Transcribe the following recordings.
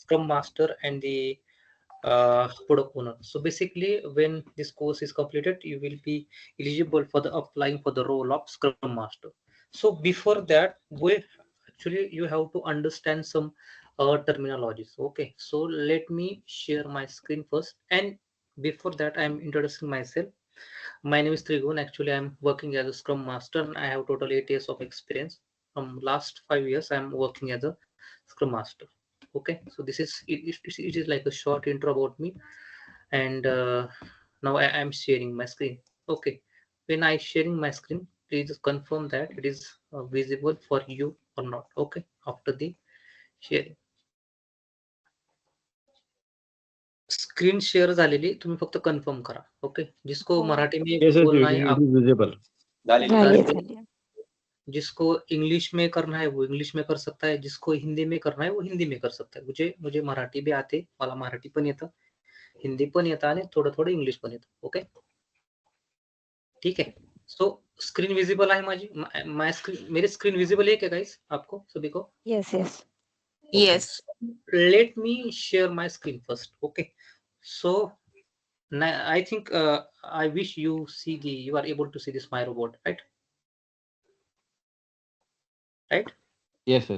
Scrum Master and the product owner. So basically, when this course is completed, you will be eligible for the applying for the role of Scrum Master. So before that, we actually you have to understand some terminologies. Okay, so let me share my screen first, and before that, I am introducing myself. My name is Trigun. Actually, I'm working as a Scrum Master, and I have total 8 years of experience. From last 5 years, I'm working as a Scrum Master. Okay, so this is it is like a short intro about me, and now I am sharing my screen. Okay, when I sharing my screen, please confirm that it is visible for you or not. Okay, after the sharing. Screen share झालेली, तुम्ही फक्त confirm करा. Okay, जिसको मराठी में बोलना है आप visible जिसको इंग्लिश में करना है वो इंग्लिश में कर सकता है, जिसको हिंदी में करना है वो हिंदी में कर सकता है. मुझे मराठी भी आते, मला मराठी पण येतं, हिंदी पण येतं आणि थोडं थोडं इंग्लिश पण येतं. ओके, ठीक है. सो स्क्रीन विजिबल है माझी, माय स्क्रीन, मेरी स्क्रीन विजिबल है क्या गाइस, आपको सभी को? Yes, yes. Yes. Let me share my screen first. Okay, so I think I wish you are able to see this my robot, right? Yes.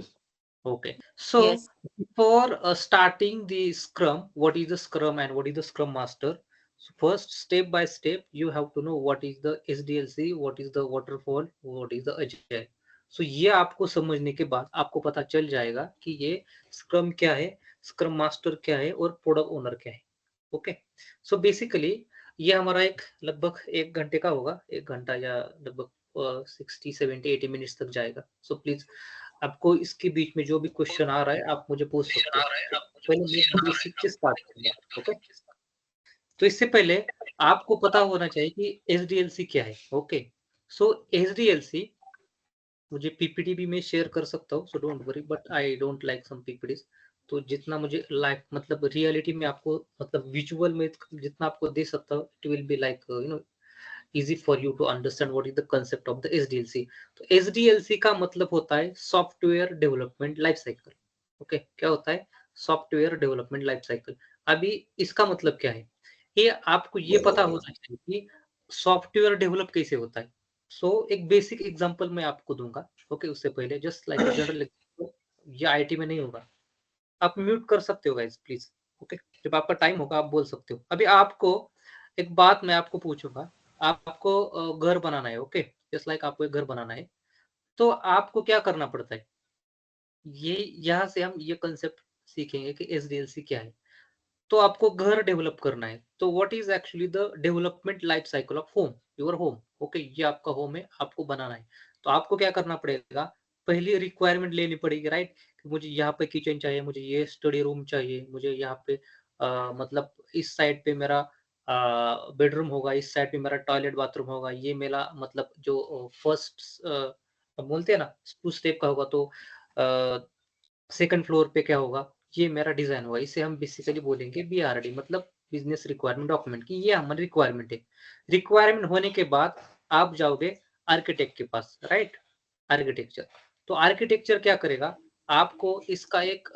Okay, so Yes. before starting the Scrum, what is the Scrum and what is the Scrum Master? So first, step by step, you have to know what is the SDLC, what is the waterfall, what is the agile. So ये आपको समझने के बाद आपको पता चल जाएगा कि ये Scrum क्या है, Scrum Master क्या है और Product Owner क्या है. ओके, सो बेसिकली ये हमारा एक लगभग 1 घंटे का होगा, 1 घंटा या लगभग 60, 70, 80 मिनट्स तक जाएगा. सो प्लीज आपको इसके बीच में जो भी क्वेश्चन आ रहा है आप मुझे पूछ सकते हो. पहले मैं बेसिक से स्टार्ट करूंगा. ओके, तो इससे पहले आपको पता होना चाहिए कि एसडीएलसी क्या है. ओके, सो एसडीएलसी मुझे पीपीटी भी मैं शेयर कर सकता हूँ, so don't worry, but I don't like some PPTs. तो जितना मुझे लाइक मतलब रियलिटी में आपको मतलब विजुअल में जितना आपको दे सकता हूँ, it will be like easy for you to understand what is the concept of the SDLC. तो SDLC का मतलब होता है software development life cycle. Okay, क्या होता है सॉफ्टवेयर डेवलपमेंट लाइफ साइकिल? अभी इसका मतलब क्या है, ये आपको ये पता होना चाहिए कि सॉफ्टवेयर डेवलप कैसे होता है. सो एक बेसिक एग्जांपल मैं आपको दूंगा. ओके, उससे पहले जस्ट लाइक जनरल, ये आईटी में नहीं होगा. आप म्यूट कर सकते हो गाइस प्लीज. ओके, जब आपका टाइम होगा आप बोल सकते हो. अभी आपको एक बात मैं आपको पूछूंगा, आपको घर बनाना है. ओके, जस्ट लाइक आपको एक घर बनाना है, तो आपको क्या करना पड़ता है, ये यहाँ से हम ये कंसेप्ट सीखेंगे कि एसडीएलसी क्या है. तो आपको घर डेवलप करना है, तो what is actually the development life cycle of home, your home. Okay, ये आपका होम है, आपको बनाना है, तो आपको क्या करना पड़ेगा, पहली रिक्वायरमेंट लेनी पड़ेगी, राइट? मुझे यहाँ पे किचन चाहिए, मुझे ये स्टडी रूम चाहिए, मुझे यहाँ पे मतलब इस साइड पे मेरा बेडरूम होगा, इस साइड पे मेरा टॉयलेट बाथरूम होगा, ये मेरा मतलब जो फर्स्ट बोलते हैं ना 2 स्टेप का होगा, तो सेकंड फ्लोर पे क्या होगा, ये मेरा डिजाइन होगा. इसे हम बेसिकली बोलेंगे बीआरडी, मतलब बिजनेस रिक्वायरमेंट डॉक्यूमेंट, की ये हमारी रिक्वायरमेंट है. रिक्वायरमेंट होने के बाद आप जाओगे आर्किटेक्ट के पास, राइट? आर्किटेक्चर, तो आर्किटेक्चर क्या करेगा, आपको इसका एक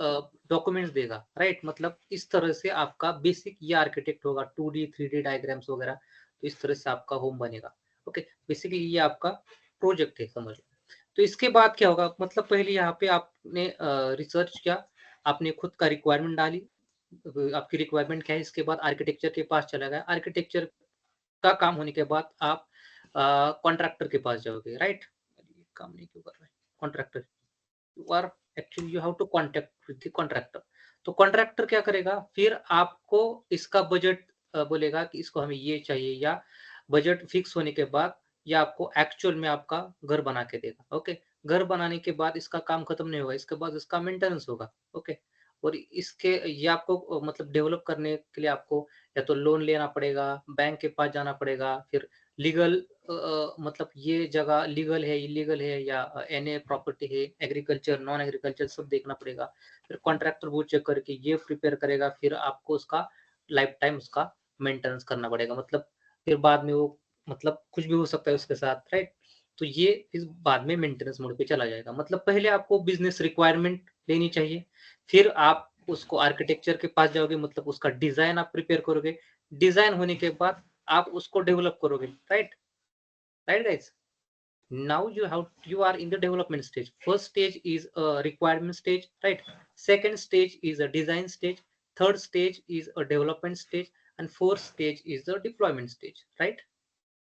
डॉक्यूमेंट्स देगा, राइट? मतलब इस तरह से आपका बेसिक ये आर्किटेक्ट होगा, 2D 3D डायग्राम्स वगैरह, तो इस तरह से आपका होम बनेगा. ओके, बेसिकली ये आपका प्रोजेक्ट है, समझ लो. तो इसके बाद क्या होगा, मतलब पहले यहाँ पे आपने रिसर्च किया, आपने खुद का रिक्वायरमेंट डाली, आपकी रिक्वायरमेंट क्या है, इसके बाद आर्किटेक्चर के पास चला गया. आर्किटेक्चर का काम होने के बाद आप कॉन्ट्रैक्टर के पास जाओगे, राइट? काम नहीं क्यों कर रहा है contractor, you are actually you have to contact with the contractor. तो कॉन्ट्रैक्टर क्या करेगा, फिर आपको इसका बजट बोलेगा कि इसको हमें ये चाहिए, या बजट फिक्स होने के बाद या आपको एक्चुअल में आपका घर बना के देगा. ओके, घर बनाने के बाद इसका काम खत्म नहीं होगा, इसके बाद इसका मेंटेनेंस होगा. ओके, और इसके ये आपको मतलब डेवलप करने के लिए आपको या तो लोन लेना पड़ेगा, बैंक के पास जाना पड़ेगा, फिर लीगल मतलब ये जगह लीगल है, इलीगल है, या एनए प्रॉपर्टी है, एग्रीकल्चर, नॉन एग्रीकल्चर, सब देखना पड़ेगा. फिर कॉन्ट्रैक्टर वो चेक करके ये प्रिपेयर करेगा, फिर आपको उसका लाइफ टाइम उसका मेंटेनेंस करना पड़ेगा. मतलब फिर बाद में वो मतलब कुछ भी हो सकता है उसके साथ, राइट? तो ये इस बाद में मेंटेनेंस मोड पे चला जाएगा. मतलब पहले आपको बिजनेस रिक्वायरमेंट लेनी चाहिए, फिर आप उसको आर्किटेक्चर के पास जाओगे, मतलब उसका डिजाइन आप प्रिपेयर करोगे, डिजाइन होने के बाद आप उसको डेवलप करोगे, right right guys. Now you are in the development stage. First stage is a requirement stage, right? Second stage is a design stage. Third stage is a development stage, and fourth stage is the deployment stage, right?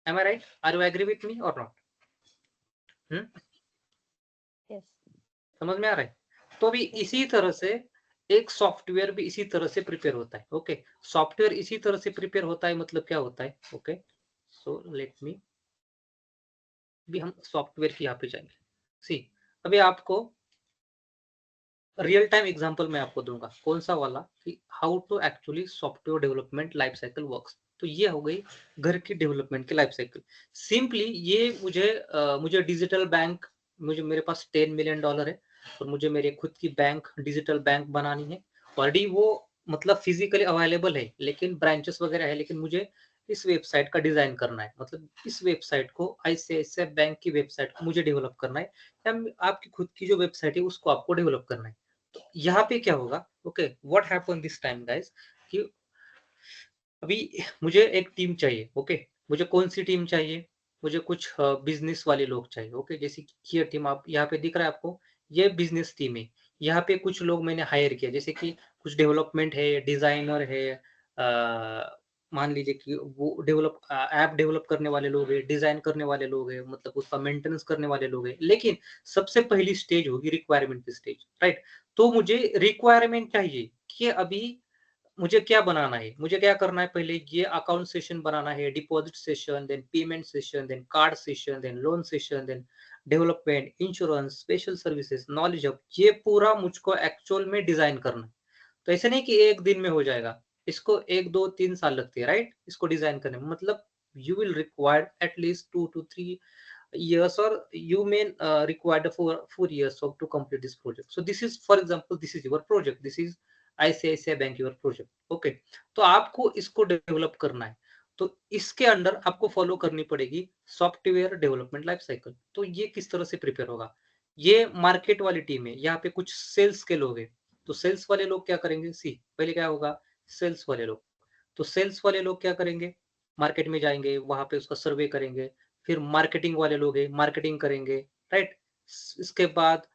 Am I right? Are you agree with me or not? Yes. समझ में आ रहा है? तो अभी इसी तरह से एक सॉफ्टवेयर भी इसी तरह से प्रिपेयर होता है। ओके, सॉफ्टवेयर इसी तरह से प्रिपेयर होता है, मतलब क्या होता है? ओके, सो लेट मी, भी हम सॉफ्टवेयर की यहाँ पे जाएंगे। सी, अभी आपको रियल टाइम एग्जांपल मैं आपको दूंगा, कौन सा वाला, कि how to actually software development life cycle works. तो ये हो गई घर की डेवलपमेंट की लाइफ साइकिल। सिंपली ये मुझे डिजिटल बैंक, मेरे पास $10 मिलियन है और मुझे मेरे खुद की बैंक, डिजिटल बैंक बनानी है। ऑलरेडी वो मतलब फिजिकली अवेलेबल है, लेकिन ब्रांचेस वगैरह है, लेकिन मुझे इस वेबसाइट का डिजाइन करना है, मतलब इस वेबसाइट को, आईसीआईसीआई बैंक की वेबसाइट को मुझे डेवलप करना है, या आपकी खुद की जो वेबसाइट है उसको आपको डेवलप करना है। तो यहाँ पे क्या होगा? Okay, what happen this time guys, कि अभी मुझे एक टीम चाहिए। ओके, मुझे कौन सी टीम चाहिए? मुझे कुछ बिजनेस वाले लोग चाहिए। ओके, जैसे कि ये टीम आप यहाँ पे दिख रहा है आपको, ये बिजनेस टीम है। यहाँ पे कुछ लोग मैंने हायर किया, जैसे कि कुछ डेवलपमेंट है, डिजाइनर है, मान लीजिए कि वो ऐप डेवलप करने वाले लोग हैं, डिजाइन करने वाले लोग हैं, मतलब उसका मेंटेनेंस करने वाले लोग हैं। लेकिन सबसे पहली स्टेज होगी रिक्वायरमेंट की स्टेज, राइट? तो मुझे रिक्वायरमेंट चाहिए कि अभी मुझे क्या बनाना है, मुझे क्या करना है, पहले ये अकाउंट सेशन बनाना है, deposit session, then payment session, then card session, then loan session, then development, insurance, special services, knowledge hub, ये पूरा मुझको एक्चुअल में डिजाइन करना है। तो ऐसे नहीं कि एक दिन में हो जाएगा, इसको 1 2 3 साल लगती है, राइट? इसको डिजाइन करने में, मतलब you will require at least 2 to 3 years, or you may require the 4 years to complete this project. So this is, for example, this is your project, this is ICICI bank your project. Okay, तो आपको इसको develop करना है, तो इसके under आपको follow करनी पड़ेगी सॉफ्टवेयर डेवलपमेंट लाइफ साइकिल। तो ये किस तरह से प्रिपेयर होगा? ये मार्केट वाली टीम है, यहाँ पे कुछ सेल्स के लोग हैं। तो सेल्स वाले लोग क्या करेंगे? सी, पहले क्या होगा? सेल्स वाले लोग, तो सेल्स वाले लोग क्या करेंगे? मार्केट में जाएंगे, वहां पे उसका सर्वे करेंगे। फिर मार्केटिंग वाले लोग हैं, मार्केटिंग करेंगे, राइट? इसके बाद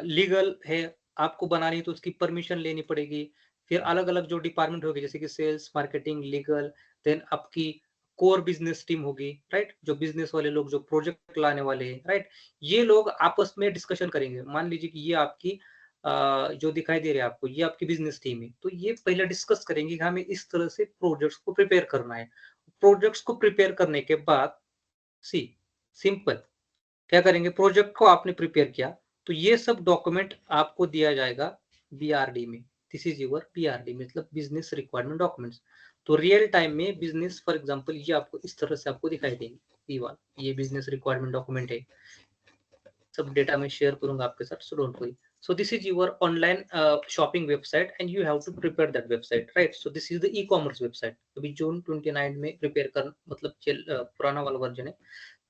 लीगल है, आपको बनानी है तो उसकी परमिशन लेनी पड़ेगी। फिर अलग अलग जो डिपार्टमेंट होगी, जैसे कि सेल्स, मार्केटिंग, लीगल, देन आपकी कोर बिजनेस टीम होगी, राइट? जो बिजनेस वाले लोग जो प्रोजेक्ट लाने वाले हैं, राइट? ये लोग आपस में डिस्कशन करेंगे। मान लीजिए कि ये आपकी जो दिखाई दे रहा है आपको, ये आपकी बिजनेस टीम है, तो ये पहले डिस्कस करेंगे कि हमें इस तरह से प्रोजेक्ट्स को प्रिपेयर करना है। प्रोजेक्ट्स को प्रिपेयर करने के बाद, सी, सिंपल, क्या करेंगे? प्रोजेक्ट को आपने प्रिपेयर किया, तो ये सब डॉक्यूमेंट आपको दिया जाएगा बीआरडी में। दिस इज योर बीआरडी, मतलब बिजनेस रिक्वायरमेंट डॉक्यूमेंट्स। तो रियल टाइम में बिजनेस, फॉर एग्जांपल, ये आपको इस तरह से आपको दिखाई देंगे। ये बिजनेस रिक्वायरमेंट डॉक्यूमेंट है, सब डेटा मैं शेयर करूंगा आपके साथ, सो don't worry. So this is your online shopping website and you have to prepare that website, right? So this is the e-commerce website। अभी जून 29 में प्रिपेयर कर, मतलब पुराना वाला वर्जन है,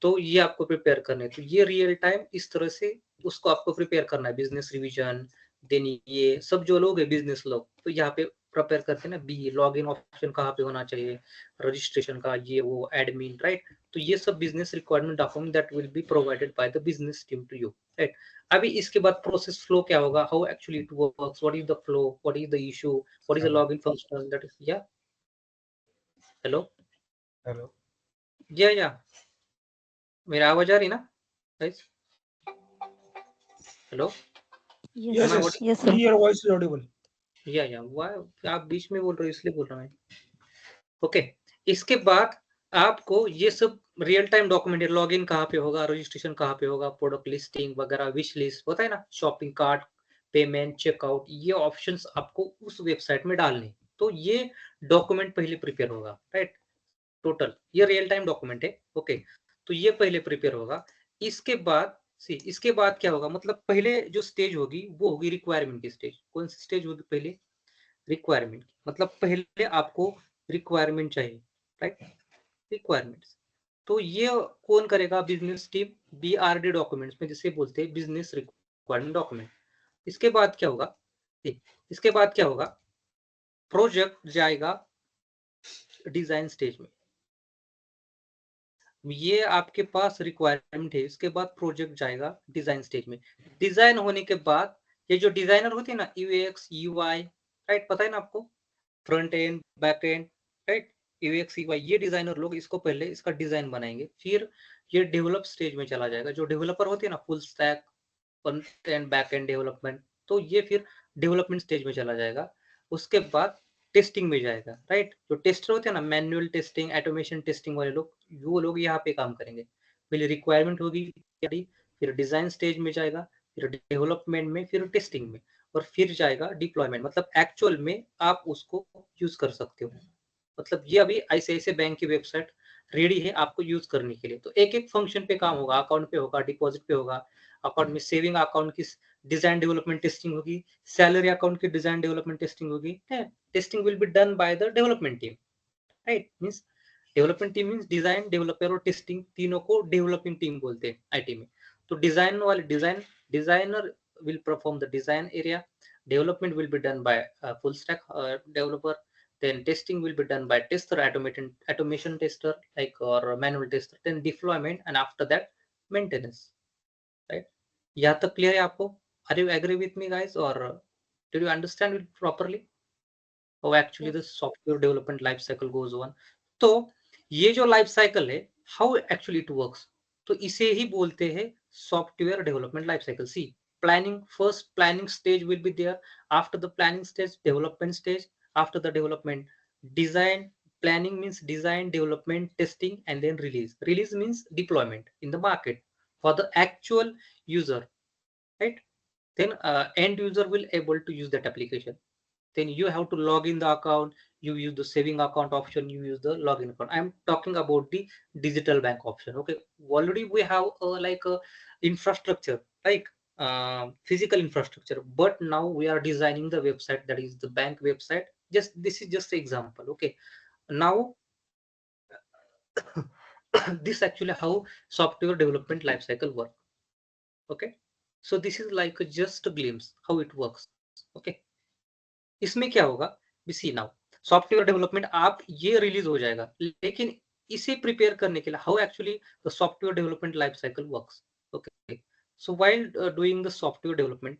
तो ये आपको प्रिपेयर करना है। तो ये रियल टाइम इस तरह से उसको आपको प्रिपेयर करना है, बिजनेस रिवीजन। देन ये सब जो लोग है बिजनेस लोग, तो यहाँ पे प्रिपेयर करते हैं ना, बी लॉग इन ऑप्शन कहाँ पे होना चाहिए, रजिस्ट्रेशन का, ये वो एडमिन, राइट? तो ये सब business requirement document that will be provided by the business team to you, right? अभी इसके बाद प्रोसेस फ्लो क्या होगा, how actually it works, what is the flow, what is the issue, what is the login function, that is, yeah hello hello, yeah मेरा आवाज आ रही ना guys? Hello, Yes, am I yes, audible? yes, sir. your voice is audible. या वाह, आप बीच में बोल रहे हो इसलिए बोल रहा हूँ मैं। ओके, इसके बाद आपको ये सब रियल टाइम डॉक्यूमेंट, लॉगिन कहाँ पे होगा, रजिस्ट्रेशन कहाँ पे होगा, प्रोडक्ट लिस्टिंग वगैरह, विश लिस्ट होता है ना, शॉपिंग कार्ट, पेमेंट, चेकआउट, ये ऑप्शंस आपको उस वेबसाइट में डालने। तो ये डॉक्यूमेंट पहले प्रिपेयर होगा, राइट? टोटल ये रियल टाइम डॉक्यूमेंट है। ओके, तो ये पहले प्रिपेयर होगा। इसके बाद इसके बाद क्या होगा, मतलब पहले जो स्टेज होगी वो होगी रिक्वायरमेंट की स्टेज। कौन सी स्टेज होगी पहले? रिक्वायरमेंट, मतलब पहले आपको रिक्वायरमेंट चाहिए, राइट? रिक्वायरमेंट्स, तो ये कौन करेगा? बिजनेस टीम, बीआरडी डॉक्यूमेंट्स में जिसे बोलते हैं बिजनेस रिक्वायरमेंट डॉक्यूमेंट। इसके बाद क्या होगा? इसके बाद क्या होगा, प्रोजेक्ट जाएगा डिजाइन स्टेज में। ये आपके पास रिक्वायरमेंट है, इसके बाद प्रोजेक्ट जाएगा डिजाइन स्टेज में। डिजाइन होने के बाद ये जो डिजाइनर होते हैं ना, यूएक्स यूआई, राइट, पता है ना आपको, front end back and, right, UX UI, ये डिजाइनर लोग इसको पहले इसका डिजाइन बनाएंगे, फिर ये डेवलप स्टेज में चला जाएगा। जो डेवलपर होते हैं ना, full stack front end back and development, तो ये फिर डेवलपमेंट स्टेज में चला जाएगा। उसके बाद टेस्टिंग में जाएगा, राइट। जो टेस्टर होते हैं ना, मैनुअल टेस्टिंग, ऑटोमेशन टेस्टिंग वाले लोग, वो लोग यहाँ पे काम करेंगे। पहले रिक्वायरमेंट होगी, फिर डिजाइन स्टेज में जाएगा, फिर डेवलपमेंट में, फिर टेस्टिंग में, और फिर जाएगा डिप्लॉयमेंट, मतलब एक्चुअल में आप उसको यूज कर सकते हो। मतलब ये अभी ICICI बैंक की वेबसाइट रेडी है आपको यूज करने के लिए। तो एक एक फंक्शन पे काम होगा, अकाउंट पे होगा, डिपॉजिट पे होगा, अकाउंट में सेविंग अकाउंट की डिजाइन डेवलपमेंट टेस्टिंग होगी, सैलरी अकाउंट की डिजाइन डेवलपमेंट टेस्टिंग होगी। Testing will be done by the development team, right. Means development team means design, developer और टेस्टिंग, तीनों को डेवलपिंग टीम बोलते हैं आईटी में। तो डिजाइन वाले designer will perform the design area, development will be done by full stack developer, then testing will be done by tester, automation tester like or manual tester, then deployment, and after that maintenance, right? यहाँ तक clear है आपको? Are you agree with me guys, or did you understand it properly how actually the software development life cycle goes on? तो ये जो life cycle है, how actually it works, तो इसे ही बोलते हैं software development life cycle. C, planning, first planning stage will be there, after the planning stage development stage, after the development design. Planning means design, development, testing, and then release means deployment in the market for the actual user, right? Then end user will able to use that application. Then you have to log in the account, you use the saving account option, you use the login account. I'm talking about the digital bank option. Okay, already we have like a infrastructure, like physical infrastructure, but now we are designing the website, that is the bank website. Just this is just an example. Okay, now this actually how software development lifecycle work. Okay, so this is like just a glimpse how it works. Okay, इसमें क्या होगा, सी now software development आप ये release हो जाएगा, लेकिन इसे prepare करने के लिए how actually the software development life cycle works. Okay, so while doing the software development,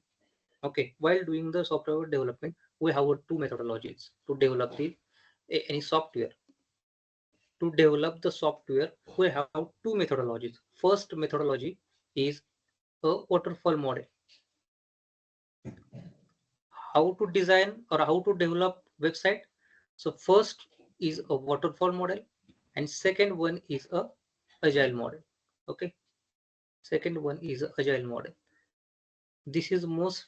okay, while doing the software development we have two methodologies to develop the any software. To develop the software we have two methodologies. First methodology is a waterfall model. How to design or how to develop website? So first is a waterfall model, and second one is a agile model. Okay, second one is a agile model. This is most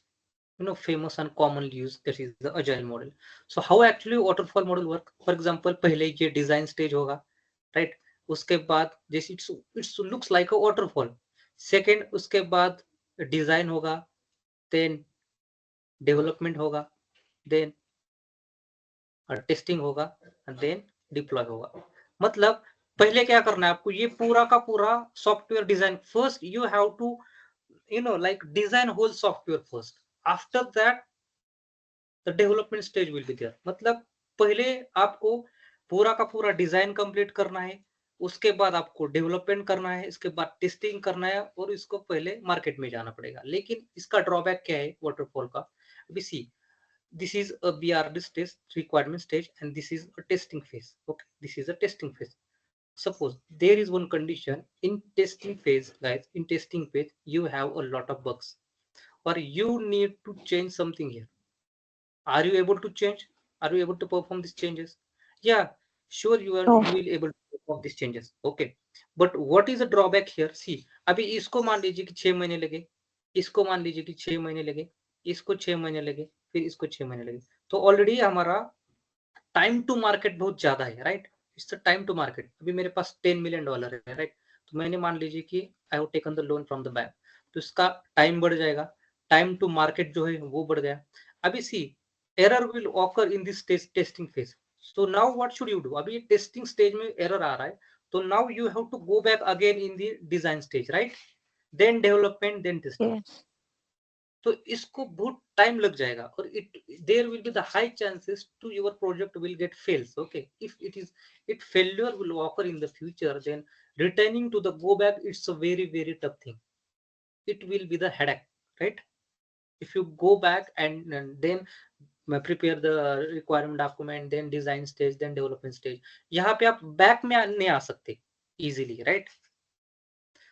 famous and commonly used, that is the agile model. So how actually waterfall model work? For example, पहले ये design stage होगा, right? उसके बाद जैसे it looks like a waterfall. Second उसके बाद design होगा, then development होगा, then टेस्टिंग होगा, देन डिप्लॉय होगा। मतलब पहले क्या करना है आपको, ये पूरा का पूरा software design, first you have to like design whole software first, after that the development stage will be there. मतलब पहले आपको पूरा का पूरा डिजाइन कंप्लीट करना है, उसके बाद आपको डेवलपमेंट करना है, इसके बाद टेस्टिंग करना है, और इसको पहले मार्केट में जाना पड़ेगा। लेकिन इसका ड्रॉबैक क्या है वाटरफॉल का, अभी सी, this is a BRD stage, requirement stage, and this is a testing phase. Okay, this is a testing phase. Suppose there is one condition in testing phase, guys. In testing phase, you have a lot of bugs, or you need to change something here. Are you able to change? Are you able to perform these changes? Yeah, sure, you will able to perform these changes. Okay, but what is the drawback here? See, अभी इसको मान लीजिए कि 6 महीने लगे, इसको मान लीजिए कि 6 महीने लगे, इसको 6 महीने लगे, फिर इसको 6 महीने लगे, तो ऑलरेडी हमारा टाइम टू मार्केट बहुत ज्यादा है, right? It's time to market. अभी मेरे पास $10 million है, राइट? तो मैंने मान लीजिए कि I have taken the loan from the bank, तो इसका टाइम बढ़ जाएगा, टाइम टू मार्केट जो है वो बढ़ गया। अभी see, error will occur in this testing phase. So now what should you do? अभी ये टेस्टिंग स्टेज में एरर आ रहा है, तो now you have to go back again in the design stage, right? Then development, then testing. तो इसको बहुत टाइम लग जाएगा और it there will be the high chances to your project will get fails. Okay, if it failure will occur in the future, then returning to the go back, it's a very tough thing. It will be the headache, right? If you go back and then prepare the requirement document, then design stage, then development stage, यहाँ पे आप back में नहीं आ सकते easily, right?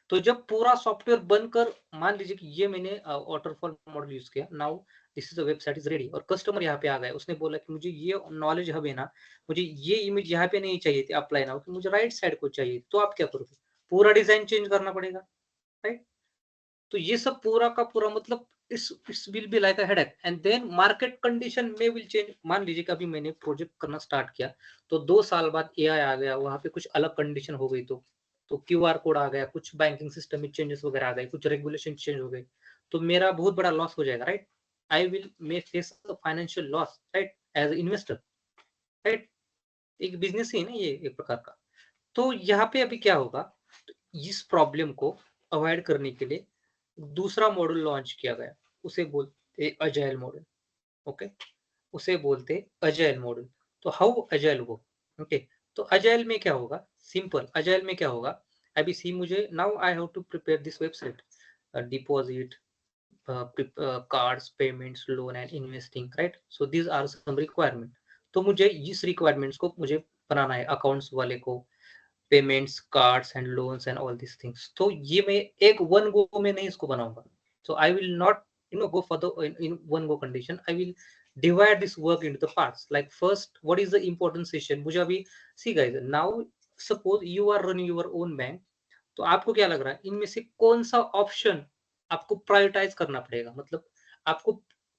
तो जब पूरा software बनकर, मान लीजिए कि ये मैंने वाटरफॉल मॉडल यूज किया, now this is the website is ready, और कस्टमर यहाँ पे आ गया, उसने बोला कि मुझे ये नॉलेज हब है ना, मुझे ये इमेज यहाँ पे नहीं चाहिए थी अप्लाई नाउ, कि मुझे राइट साइड को चाहिए, तो आप क्या करोगे? पूरा डिजाइन चेंज करना पड़ेगा, राइट? तो ये सब पूरा का पूरा मतलब इस will be like a headache, and then market condition में विल चेंज. मान लीजिए कि अभी मैंने प्रोजेक्ट करना स्टार्ट किया, तो 2 साल बाद एआई आ गया, वहां पे कुछ अलग कंडीशन हो गई, तो क्यूआर कोड आ गया, कुछ बैंकिंग सिस्टम में चेंजेस वगैरह आ गए, कुछ रेगुलेशन चेंज हो गए, तो मेरा बहुत बड़ा लॉस हो जाएगा, right? I will may face financial loss, right, as investor, right? एक बिजनेस ही है ना ये एक प्रकार का. तो यहाँ पे अभी क्या होगा, तो इस प्रॉब्लम को अवॉइड करने के लिए दूसरा मॉडल लॉन्च किया गया, उसे बोलते अजाइल मॉडल. ओके, उसे बोलते अजाइल मॉडल. तो हाउ अजाइल वो, ओके, तो अजाइल में क्या होगा, सिंपल. अजाइल में क्या होगा, अभी सी मुझे now I have to prepare this website, deposit, cards, payments, loan and investing, right? So these are some requirement. तो मुझे इस रिक्वायरमेंट्स को मुझे बनाना है, अकाउंट्स वाले को, payments, cards and loans and all this things. तो ये मैं एक वन गो में नहीं इसको बनाऊंगा. So I will not go for the in one go condition. I will divide this work into the parts. Like first, what is the important session? मुझे अभी see guys, now suppose you are running your own bank, तो आपको क्या लग रहा है, इनमें से कौन सा ऑप्शन आपको प्रायोरिटाइज करना पड़ेगा, मतलब आपको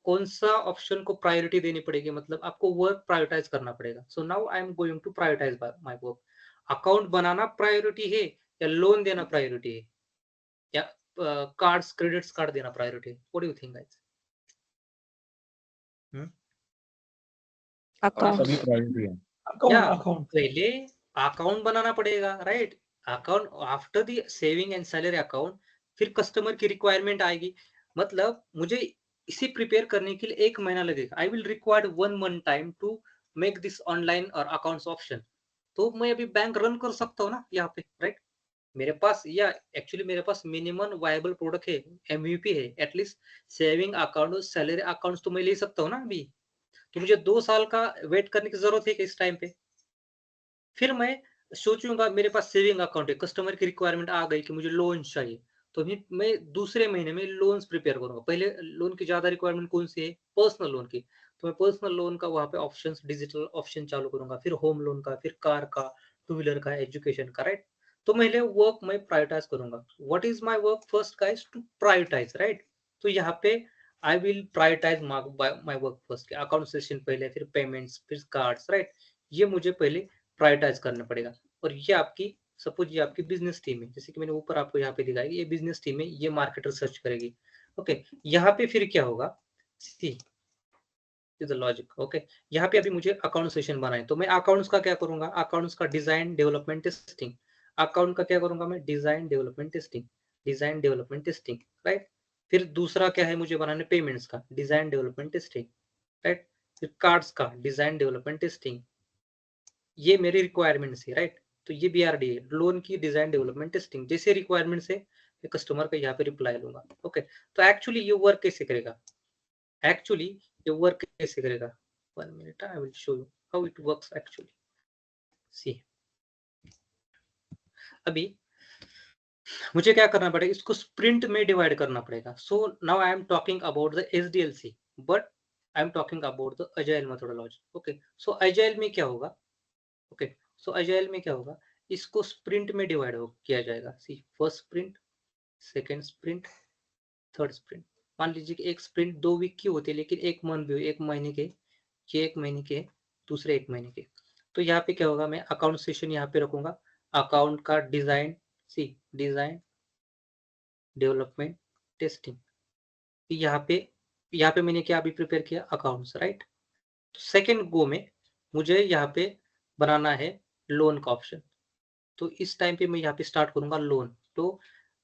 कौन सा ऑप्शन को प्रायोरिटी देनी पड़ेगी, मतलब आपको वर्क प्रायोरिटाइज करना पड़ेगा. So now I am going to prioritise my work. Account बनाना प्रायोरिटी है या लोन देना प्रायोरिटी है या कार्ड्स, क्रेडिट्स कार्ड देना प्रायोरिटी है? What do you think guys? Accounts. सभी प्रायोरिटी है. या अकाउंट पहले अकाउंट बनाना पड़ेगा, right? Account after the saving and salary account, फिर कस्टमर की रिक्वायरमेंट आएगी. मतलब मुझे इसे प्रिपेयर करने के लिए 1 महीना लगेगा. I will require 1 month time to make this online और अकाउंट्स ऑप्शन. तो मैं अभी बैंक रन कर सकता हूँ ना यहाँ पे, राइट? मेरे पास, या एक्चुअली मेरे पास मिनिमम वायबल प्रोडक्ट है, एमवीपी है, एटलीस्ट सेविंग अकाउंट और सैलरी अकाउंट्स तो मैं ले सकता हूँ ना अभी. तो मुझे 2 साल का वेट करने की जरूरत है कि इस टाइम पे? फिर मैं सोचूंगा मेरे पास सेविंग अकाउंट है, कस्टमर की रिक्वायरमेंट आ गई कि मुझे लोन चाहिए, तो मैं दूसरे महीने में लोन्स प्रिपेयर करूंगा. पहले लोन की ज्यादा रिक्वायरमेंट कौन सी है, पर्सनल लोन की, तो मैं पर्सनल लोन का वहां पे ऑप्शंस, डिजिटल ऑप्शन चालू करूंगा, फिर होम लोन का, फिर कार का, टू व्हीलर का, एजुकेशन का, राइट? तो पहले वर्क मैं प्रायोरिटाइज करूंगा. What is my work first guys, to prioritise, right? तो यहाँ पे I will prioritise my work first. Account session पहले, फिर पेमेंट्स, फिर कार्ड्स, राइट? ये मुझे पहले प्रायोरिटाइज करना पड़ेगा. और ये आपकी, सपोज ये आपकी बिजनेस टीम है, जैसे कि मैंने ऊपर आपको यहाँ पे दिखाया, ये बिजनेस टीम है, ये मार्केटर सर्च करेगी. ओके, यहाँ पे फिर क्या होगा, सी इज द लॉजिक. ओके, यहाँ पे अभी मुझे अकाउंट सेशन बनाए, तो मैं अकाउंट्स का क्या करूंगा, अकाउंट्स का डिजाइन, डेवलपमेंट, टेस्टिंग. अकाउंट का क्या करूंगा मैं, design, development, testing, design, development, testing, right? फिर दूसरा क्या है मुझे बनाने, पेमेंट्स का डिजाइन, डेवलपमेंट, टेस्टिंग, राइट? फिर कार्ड्स का डिजाइन, डेवलपमेंट, टेस्टिंग. ये मेरी रिक्वायरमेंट्स है, राइट? तो ये बीआरडी है, लोन की डिजाइन, डेवलपमेंट, टेस्टिंग. जैसे रिक्वायरमेंट्स है, मैं कस्टमर का यहाँ पे रिप्लाई लूंगा. ओके, तो एक्चुअली ये वर्क कैसे करेगा, एक्चुअली ये वर्क कैसे करेगा, 1 minute, I will show you how it works actually. See, अभी मुझे क्या करना पड़ेगा, इसको स्प्रिंट में डिवाइड करना पड़ेगा. So now I am talking about the SDLC, but I am talking about the agile methodology. Okay, so agile में क्या होगा, ओके, सो अजाइल में क्या होगा, इसको स्प्रिंट में डिवाइड किया जाएगा. See, first sprint, second sprint, third sprint. मान लीजिए कि एक स्प्रिंट 2 वीक की होती है, लेकिन 1 मंथ भी, 1 महीने के, ये 1 महीने के, दूसरे 1 महीने के. तो यहाँ पे क्या होगा, मैं अकाउंट सेशन यहाँ पे रखूंगा, अकाउंट का डिजाइन, सी, डिजाइन, डेवलपमेंट, टेस्टिंग. यहाँ पे मैंने क्या अभी प्रिपेयर किया, अकाउंट्स, राइट? तो सेकेंड गो में मुझे यहाँ पे बनाना है लोन का ऑप्शन. तो इस टाइम पे मैं यहाँ पे स्टार्ट करूंगा लोन. तो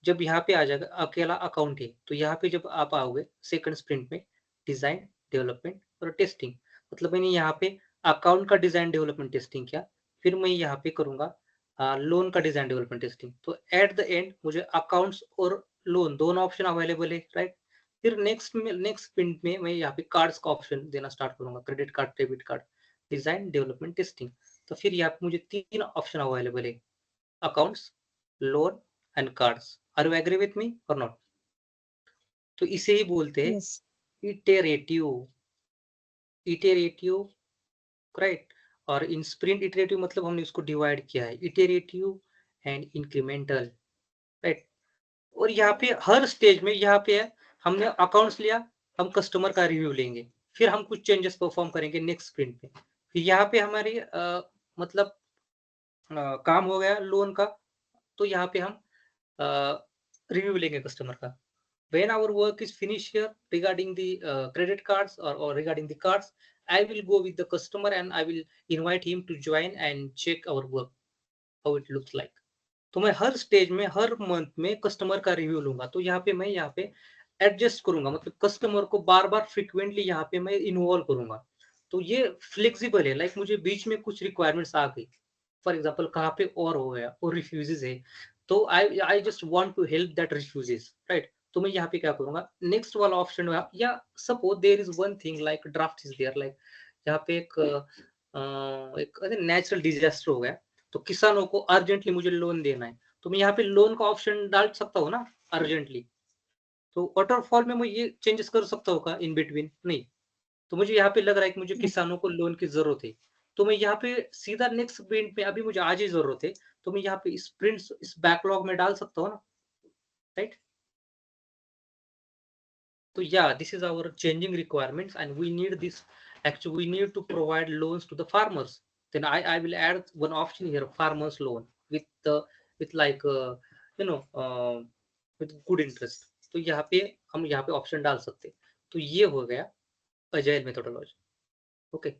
जब यहाँ पे आ जाएगा अकेला अकाउंट है, तो यहाँ पे जब आप आओगे सेकंड स्प्रिंट में डिजाइन डेवलपमेंट और टेस्टिंग, मतलब मैंने यहाँ पे अकाउंट का डिजाइन डेवलपमेंट टेस्टिंग किया, फिर मैं यहाँ पे करूंगा लोन का डिजाइन डेवलपमेंट टेस्टिंग। तो एट द एंड मुझे अकाउंट्स और लोन दोनों ऑप्शन अवेलेबल है, राइट। फिर नेक्स्ट स्प्रिंट में मैं यहाँ पे कार्ड्स का ऑप्शन देना स्टार्ट करूंगा, credit card, debit card, design development testing. तो फिर यहाँ पे मुझे 3 ऑप्शन अवेलेबल है, accounts, loan and cards. Are you agree with me और नॉट? तो इसे ही बोलते हैं Yes. इटेरेटिव, राइट। और इन स्प्रिंट इटरेटिव मतलब हमने उसको डिवाइड किया है, इटेरेटिव एंड इंक्रीमेंटल, राइट। और यहाँ पे हर स्टेज में यहाँ पे है, हमने अकाउंट्स लिया, हम कस्टमर का रिव्यू लेंगे, फिर हम कुछ चेंजेस परफॉर्म करेंगे नेक्स्ट स्प्रिंट में। फिर यहाँ पे हमारी मतलब काम हो गया लोन का, तो यहाँ पे हम रिव्यू लेंगे कस्टमर का। When our work is finished here regarding the credit cards or regarding the cards, I will go with the customer and I will invite him to join and check our work, how it looks like. तो मैं हर stage में हर month में customer का review लूंगा, तो यहाँ पे मैं यहाँ पे एडजस्ट करूंगा, मतलब कस्टमर को बार बार फ्रिक्वेंटली यहाँ पे मैं इन्वॉल्व करूंगा। तो ये फ्लेक्सिबल है, लाइक मुझे बीच में कुछ रिक्वायरमेंट्स आ गई, फॉर एग्जाम्पल कहाँ पे और हो गया और रिफ्यूजेज है, तो I just want to help that refugees, right. तो मैं यहाँ पे क्या करूंगा, नेक्स्ट वाला ऑप्शन या suppose there is one thing like draft is there, like यहाँ पे एक नेचुरल डिजास्टर हो गया, तो किसानों को अर्जेंटली मुझे लोन देना है, तो मैं यहाँ पे लोन का ऑप्शन डाल सकता हूँ ना अर्जेंटली। तो वाटरफॉल में मैं ये चेंजेस कर सकता हूँ का इन बिटवीन? नहीं। तो मुझे यहाँ पे लग रहा है कि मुझे किसानों को लोन की जरूरत है, तो मैं यहाँ पे सीधा नेक्स्ट स्प्रिंट में, अभी मुझे आज ही जरूरत है, तो मैं यहाँ पे स्प्रिंट्स इस बैकलॉग में डाल सकता हूँ ना, राइट। तो yeah, this is our changing requirements and we need this, actually we need to provide loans to the farmers. Then I will add one option here, farmers loan with like you know with good interest. तो यहाँ पे हम यहाँ पे option डाल सकते हैं। तो ये हो गया अजाइल मेथोडोलॉजी। ओके,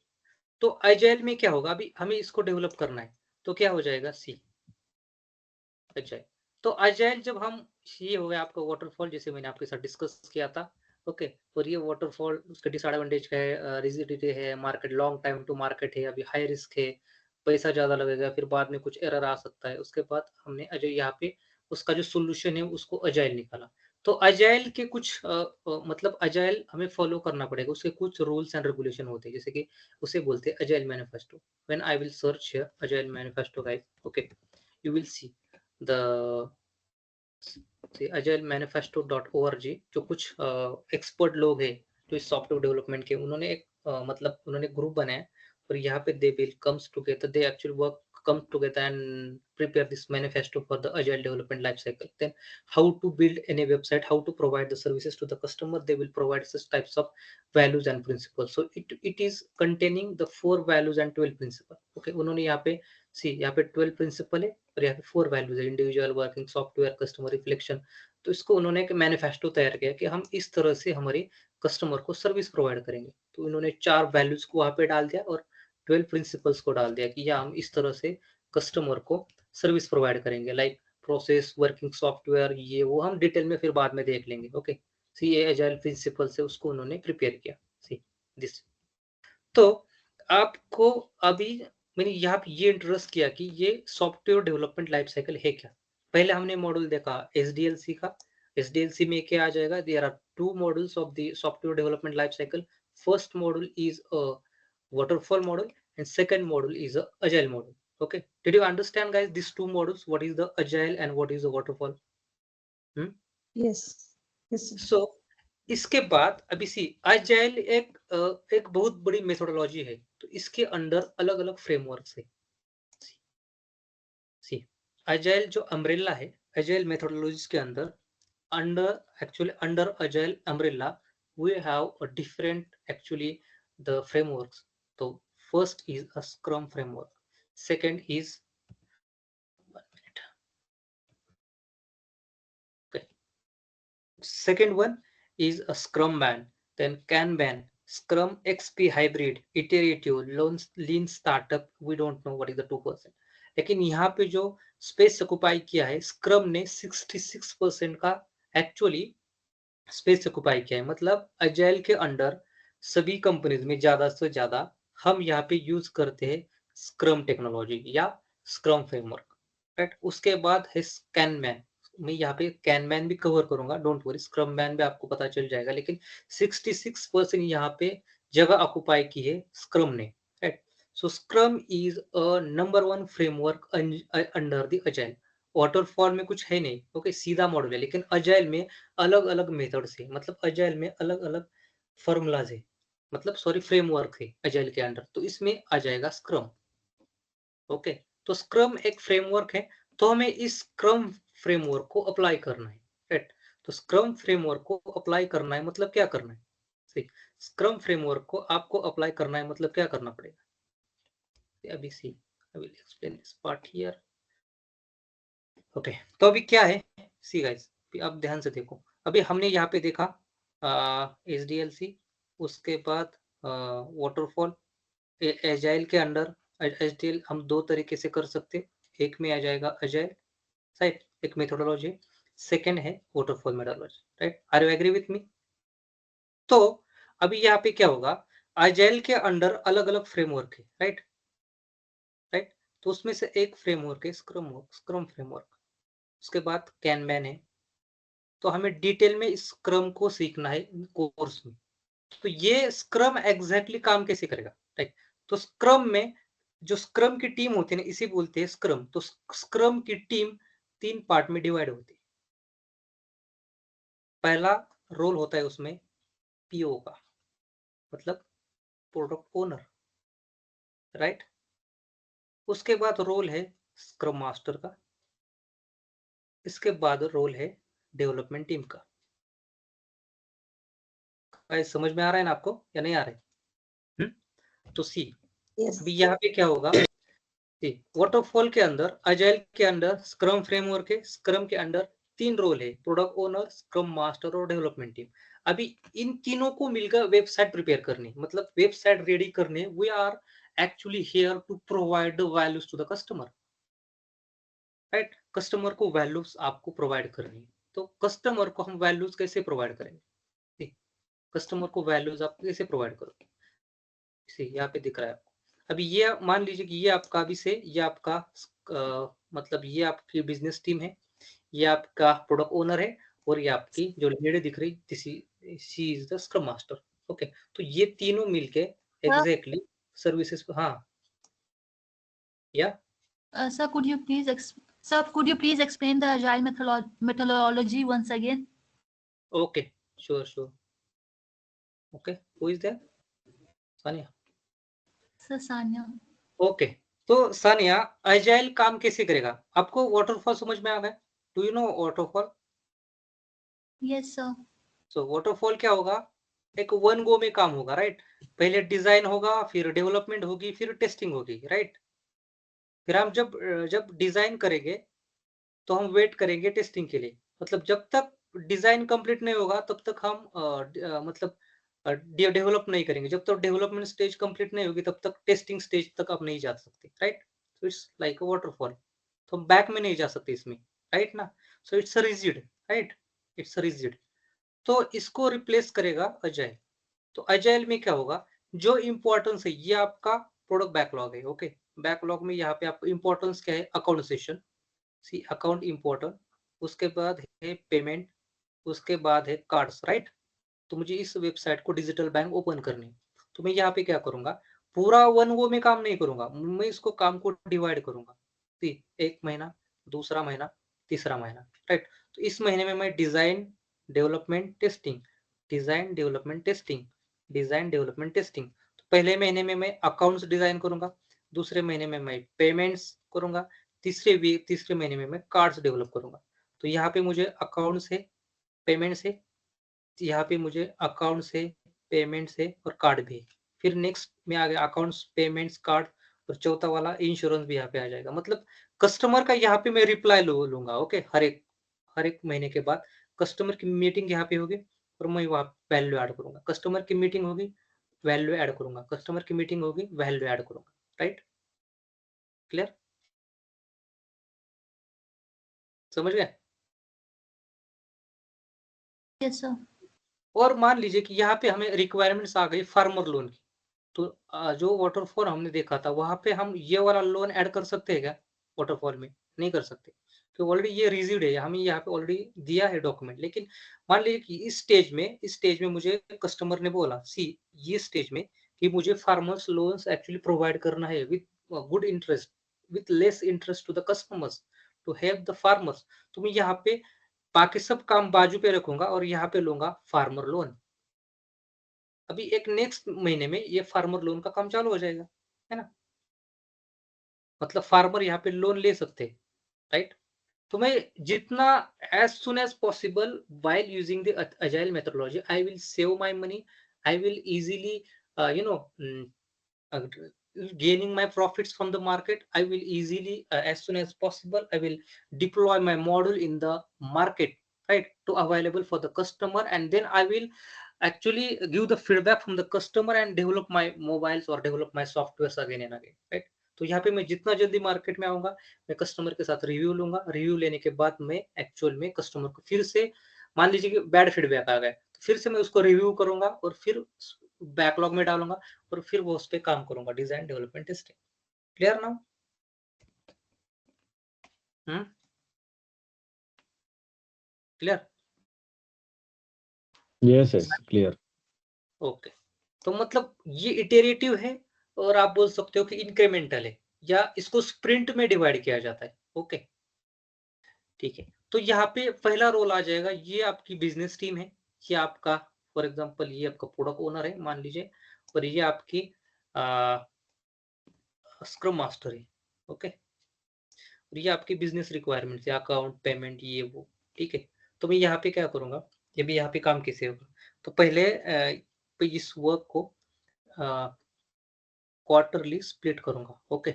तो अजाइल में क्या होगा, अभी हमें इसको डेवलप करना है, तो क्या हो जाएगा, सी अजाइल। तो अजाइल जब हम, ये हो गया आपका वाटरफॉल जैसे मैंने आपके साथ डिस्कस किया था। ओके, और ये वाटरफॉल उसका डिसएडवांटेज क्या है, रिजिडिटी है, market long time to market है, अभी हाई रिस्क है, पैसा ज्यादा लगेगा, फिर बाद में कुछ एरर आ सकता है। उसके बाद हमने अजय यहाँ पे उसका जो सोल्यूशन है उसको अजाइल निकाला। तो अजाइल के कुछ मतलब अजाइल हमें फॉलो करना पड़ेगा, उसके कुछ रूल्स एंड रेगुलेशन होते हैं, जैसे कि उसे बोलते हैं agile manifesto. When I will search here agile manifesto guys, okay, you will see the agilemanifesto.org, जो कुछ एक्सपर्ट लोग हैं जो इस सॉफ्टवेयर डेवलपमेंट के, उन्होंने एक मतलब उन्होंने ग्रुप बनाया, और यहाँ पे they will comes together, they actually work come together and prepare this manifesto for the agile development life cycle. Then how to build any website, how to provide the services to the customer, they will provide such types of values and principles. So it is containing the 4 values and 12 principles. Okay, उन्होंने यहाँ पे यहाँ पे 12 principal है और यहाँ पे 4 values है, individual, working, software, customer, reflection. तो इसको उन्होंने एक मैनिफेस्टो तैयार किया कि हम इस तरह से हमारे कस्टमर को सर्विस प्रोवाइड करेंगे। तो इन्होंने 4 वैल्यूज को वहां पे डाल दिया और 12 प्रिंसिपल्स को डाल दिया कि या हम इस तरह से कस्टमर को सर्विस प्रोवाइड करेंगे, लाइक प्रोसेस, वर्किंग सॉफ्टवेयर, ये वो हम डिटेल में फिर बाद में देख लेंगे। ओके, सी ये एजाइल प्रिंसिपल से उसको उन्होंने प्रिपेयर किया। सी दिस, तो आपको अभी मैंने यहाँ पे ये इंट्रोड्यूस किया कि ये सॉफ्टवेयर डेवलपमेंट लाइफ साइकिल है क्या। पहले हमने मॉड्यूल देखा एसडीएलसी का, एसडीएलसी में क्या आ जाएगा, there are 2 modules of the software development life cycle. First module is a waterfall model and second module is a agile model. Okay, did you understand guys these 2 modules, what is the agile and what is the waterfall? Yes. Yes. So इसके बाद अभी सी agile एक बहुत बड़ी methodology है, तो इसके अंदर अलग अलग फ्रेमवर्क्स है। सी agile जो अम्ब्रेला है, agile मेथोडोलॉजीज के अंदर under agile umbrella we have a different actually the frameworks. So first is a scrum framework, second is 1 minute. Okay, second one is a scrumban, then kanban, scrum, xp, hybrid, iterative, lean startup, we don't know what is the 2%। लेकिन यहाँ पे जो space occupy किया है, scrum ने 66% का actually space occupy किया है। मतलब अजाइल के अंडर सभी कंपनीज में ज्यादा से ज्यादा हम यहाँ पे यूज करते हैं स्क्रम टेक्नोलॉजी या स्क्रम फ्रेमवर्क, राइट। उसके बाद है कैनमैन। मैं यहाँ पे कैनमैन भी कवर करूंगा, डोंट वरी, स्क्रम मैन भी आपको पता चल जाएगा, लेकिन 66% यहाँ पे जगह ऑक्युपाई की है स्क्रम ने, right. So scrum is a number 1 framework under the agile. Waterfall में कुछ है नहीं, ओके, सीधा मॉडल है, लेकिन अजाइल में अलग अलग मेथड्स है, मतलब अजाइल में अलग अलग फॉर्मूलाज है, मतलब सॉरी फ्रेमवर्क है अजाइल के अंडर, तो इसमें आ जाएगा स्क्रम। ओके, तो स्क्रम एक फ्रेमवर्क है, तो हमें इस स्क्रम फ्रेमवर्क को अप्लाई करना है, राइट। तो स्क्रम फ्रेमवर्क को अप्लाई करना है मतलब क्या करना है, सी, स्क्रम फ्रेमवर्क को आपको अप्लाई करना है मतलब क्या करना पड़ेगा, अभी see, I will explain this part here. Okay, तो अभी क्या है, सी गाइस, अब ध्यान से देखो, अभी हमने यहाँ पे देखा एसडीएलसी, उसके बाद वाटरफॉल। एजाइल के अंडर एसडीएल हम दो तरीके से कर सकते, एक में आ जाएगा अजाइल, राइट, एक मेथोडोलॉजी, सेकंड है waterfall methodology, right. Are you agree with me? तो अभी यहाँ पे क्या होगा, अजाइल के अंडर अलग अलग फ्रेमवर्क है, राइट, राइट। तो उसमें से एक फ्रेमवर्क है स्क्रम फ्रेमवर्क, उसके बाद कैनमैन है। तो हमें डिटेल में इस स्क्रम को सीखना है कोर्स में। तो ये स्क्रम एग्जैक्टली काम कैसे करेगा, राइट। तो स्क्रम में जो स्क्रम की टीम होती है ना, इसे बोलते हैं स्क्रम। तो स्क्रम की टीम 3 पार्ट में डिवाइड होती है। पहला रोल होता है उसमें पीओ का, मतलब प्रोडक्ट ओनर, राइट। उसके बाद रोल है स्क्रम मास्टर का, इसके बाद रोल है डेवलपमेंट टीम का। समझ में आ रहा है ना आपको या नहीं आ रहा है? तो सी, अभी यहाँ पे क्या होगा, वाटरफॉल के अंदर, अजाइल के अंदर स्क्रम फ्रेमवर्क है, स्क्रम के अंदर 3 रोल है, प्रोडक्ट ओनर, स्क्रम मास्टर और डेवलपमेंट टीम। अभी इन तीनों को मिलकर वेबसाइट प्रिपेयर करनी, मतलब वेबसाइट रेडी करने, we are actually here to provide the values to the customer, right. Customer को वैल्यूज आपको प्रोवाइड करनी है। तो कस्टमर को हम वैल्यूज कैसे प्रोवाइड करेंगे, कस्टमर को वैल्यूज आप कैसे प्रोवाइड करोगे, यहाँ पे दिख रहा है आपको। अभी ये मान लीजिए कि ये आपका अभी से, ये आपका मतलब ये आपकी बिजनेस टीम है, ये आपका प्रोडक्ट ओनर है, और ये आपकी जो लीड दिख रही, she is the scrum master. Okay, तो ये तीनों मिलके एग्जैक्टली सर्विसेज, हाँ, या Sir, could you please explain the agile methodology once again? Okay, sure sure, okay, who is there, Sanya? Sir, Sanya. ओके, तो सानिया, अजाइल काम कैसे करेगा, आपको वाटरफॉल समझ में आ गया? Do you know waterfall? Yes, sir. So waterfall क्या होगा, एक वन गो में काम होगा, राइट। पहले डिजाइन होगा, फिर डेवलपमेंट होगी, फिर टेस्टिंग होगी, राइट। फिर हम जब जब डिजाइन करेंगे तो हम वेट करेंगे टेस्टिंग के लिए, मतलब जब तक डिजाइन कंप्लीट नहीं होगा तब तक हम मतलब डेवलप नहीं करेंगे, जब तक डेवलपमेंट स्टेज कंप्लीट नहीं होगी तब तक टेस्टिंग स्टेज तक आप नहीं जा सकते, right. So it's like a waterfall, तो हम बैक में नहीं जा सकते इसमें, राइट ना। So it's rigid, right, it's rigid. तो इसको रिप्लेस करेगा अजाइल। तो अजाइल में क्या होगा, जो इंपॉर्टेंस है, ये आपका प्रोडक्ट बैकलॉग है, ओके। बैकलॉग में यहाँ पे आपको इंपॉर्टेंस क्या है, account session, see account important, उसके बाद है पेमेंट, उसके बाद है कार्ड्स, राइट। तो मुझे इस वेबसाइट को डिजिटल बैंक ओपन करनी है, तो मैं यहाँ पे क्या करूंगा, पूरा वन वो में काम नहीं करूंगा, मैं इसको काम को डिवाइड करूंगा, सी, एक महीना, दूसरा महीना, तीसरा महीना, राइट। तो इस महीने में मैं design development testing, design development testing, design development testing. तो पहले महीने में मैं अकाउंट्स डिजाइन करूंगा, दूसरे महीने में मैं पेमेंट्स करूंगा, तीसरे महीने में मैं कार्ड्स डेवलप करूंगा। तो यहाँ पे मुझे अकाउंट्स है, पेमेंट्स है, यहाँ पे मुझे अकाउंट्स है, पेमेंट्स है और कार्ड भी है। फिर नेक्स्ट में आ गया अकाउंट्स, पेमेंट्स, कार्ड, और चौथा वाला इंश्योरेंस भी यहाँ पे आ जाएगा। मतलब कस्टमर का यहाँ पे मैं रिप्लाई लूंगा, ओके, हर एक महीने के बाद कस्टमर की मीटिंग यहाँ पे होगी, और मैं वहाँ वैल्यू ऐड करूंगा, कस्टमर की मीटिंग होगी, वैल्यू ऐड करूंगा, कस्टमर की मीटिंग होगी, वैल्यू ऐड करूंगा, राइट, क्लियर? समझ गए? Yes, sir. और मान लीजिए कि यहाँ पे हमें रिक्वायरमेंट्स आ गई फार्मर लोन की, तो जो वाटरफॉल हमने देखा था वहां पे हम ये वाला लोन ऐड कर सकते हैं क्या वाटरफॉल में? नहीं कर सकते, तो ऑलरेडी ये रिजिड है, हमें यहाँ पे ऑलरेडी दिया है डॉक्यूमेंट। लेकिन मान लीजिए कि इस स्टेज में मुझे कस्टमर ने बोला, सी ये स्टेज में कि मुझे फार्मर्स लोन्स एक्चुअली प्रोवाइड करना है with good interest, with less interest to the customers to help the farmers. तो मैं यहाँ पे बाकी सब काम बाजू पे रखूंगा और यहाँ पे लूंगा फार्मर लोन। अभी एक नेक्स्ट महीने में ये फार्मर लोन का काम चालू हो जाएगा, है ना? मतलब फार्मर यहाँ पे लोन ले सकते हैं, राइट? तो मैं जितना as soon as possible while using the agile methodology, I will save my money, I will easily you know uh, gaining my profits from the market. I will easily as soon as possible I will deploy my model in the market, right, to available for the customer, and then I will actually give the feedback from the customer and develop my mobiles or develop my softwares again and again, right? तो यहाँ पे मैं जितना जल्दी market में आऊंगा, मैं customer के साथ रिव्यू लूंगा, रिव्यू लेने के बाद मैं एक्चुअल में कस्टमर को फिर से, मान लीजिए कि बैड फीडबैक आ गया, तो फिर से मैं उसको रिव्यू करूंगा और फिर बैकलॉग में डालूंगा और फिर वो उस पर काम करूंगा, design development testing. Clear now? Clear? Yes, yes, clear. Okay, तो मतलब ये इटेरेटिव है और आप बोल सकते हो कि इंक्रीमेंटल है, या इसको स्प्रिंट में डिवाइड किया जाता है। ओके, ठीक है। तो यहाँ पे पहला रोल आ जाएगा, ये आपकी बिजनेस टीम है, ये आपका फॉर एग्जांपल ये आपका प्रोडक्ट ओनर है मान लीजिए, और ये आपकी स्क्रम मास्टर है। ओके, और ये आपकी बिजनेस रिक्वायरमेंट्स है, अकाउंट पेमेंट ये वो, ठीक है। तो मैं यहाँ पे क्या करूंगा, ये भी यहाँ पे काम कैसे होगा, तो पहले इस वर्क को क्वार्टरली स्प्लिट करूंगा। ओके,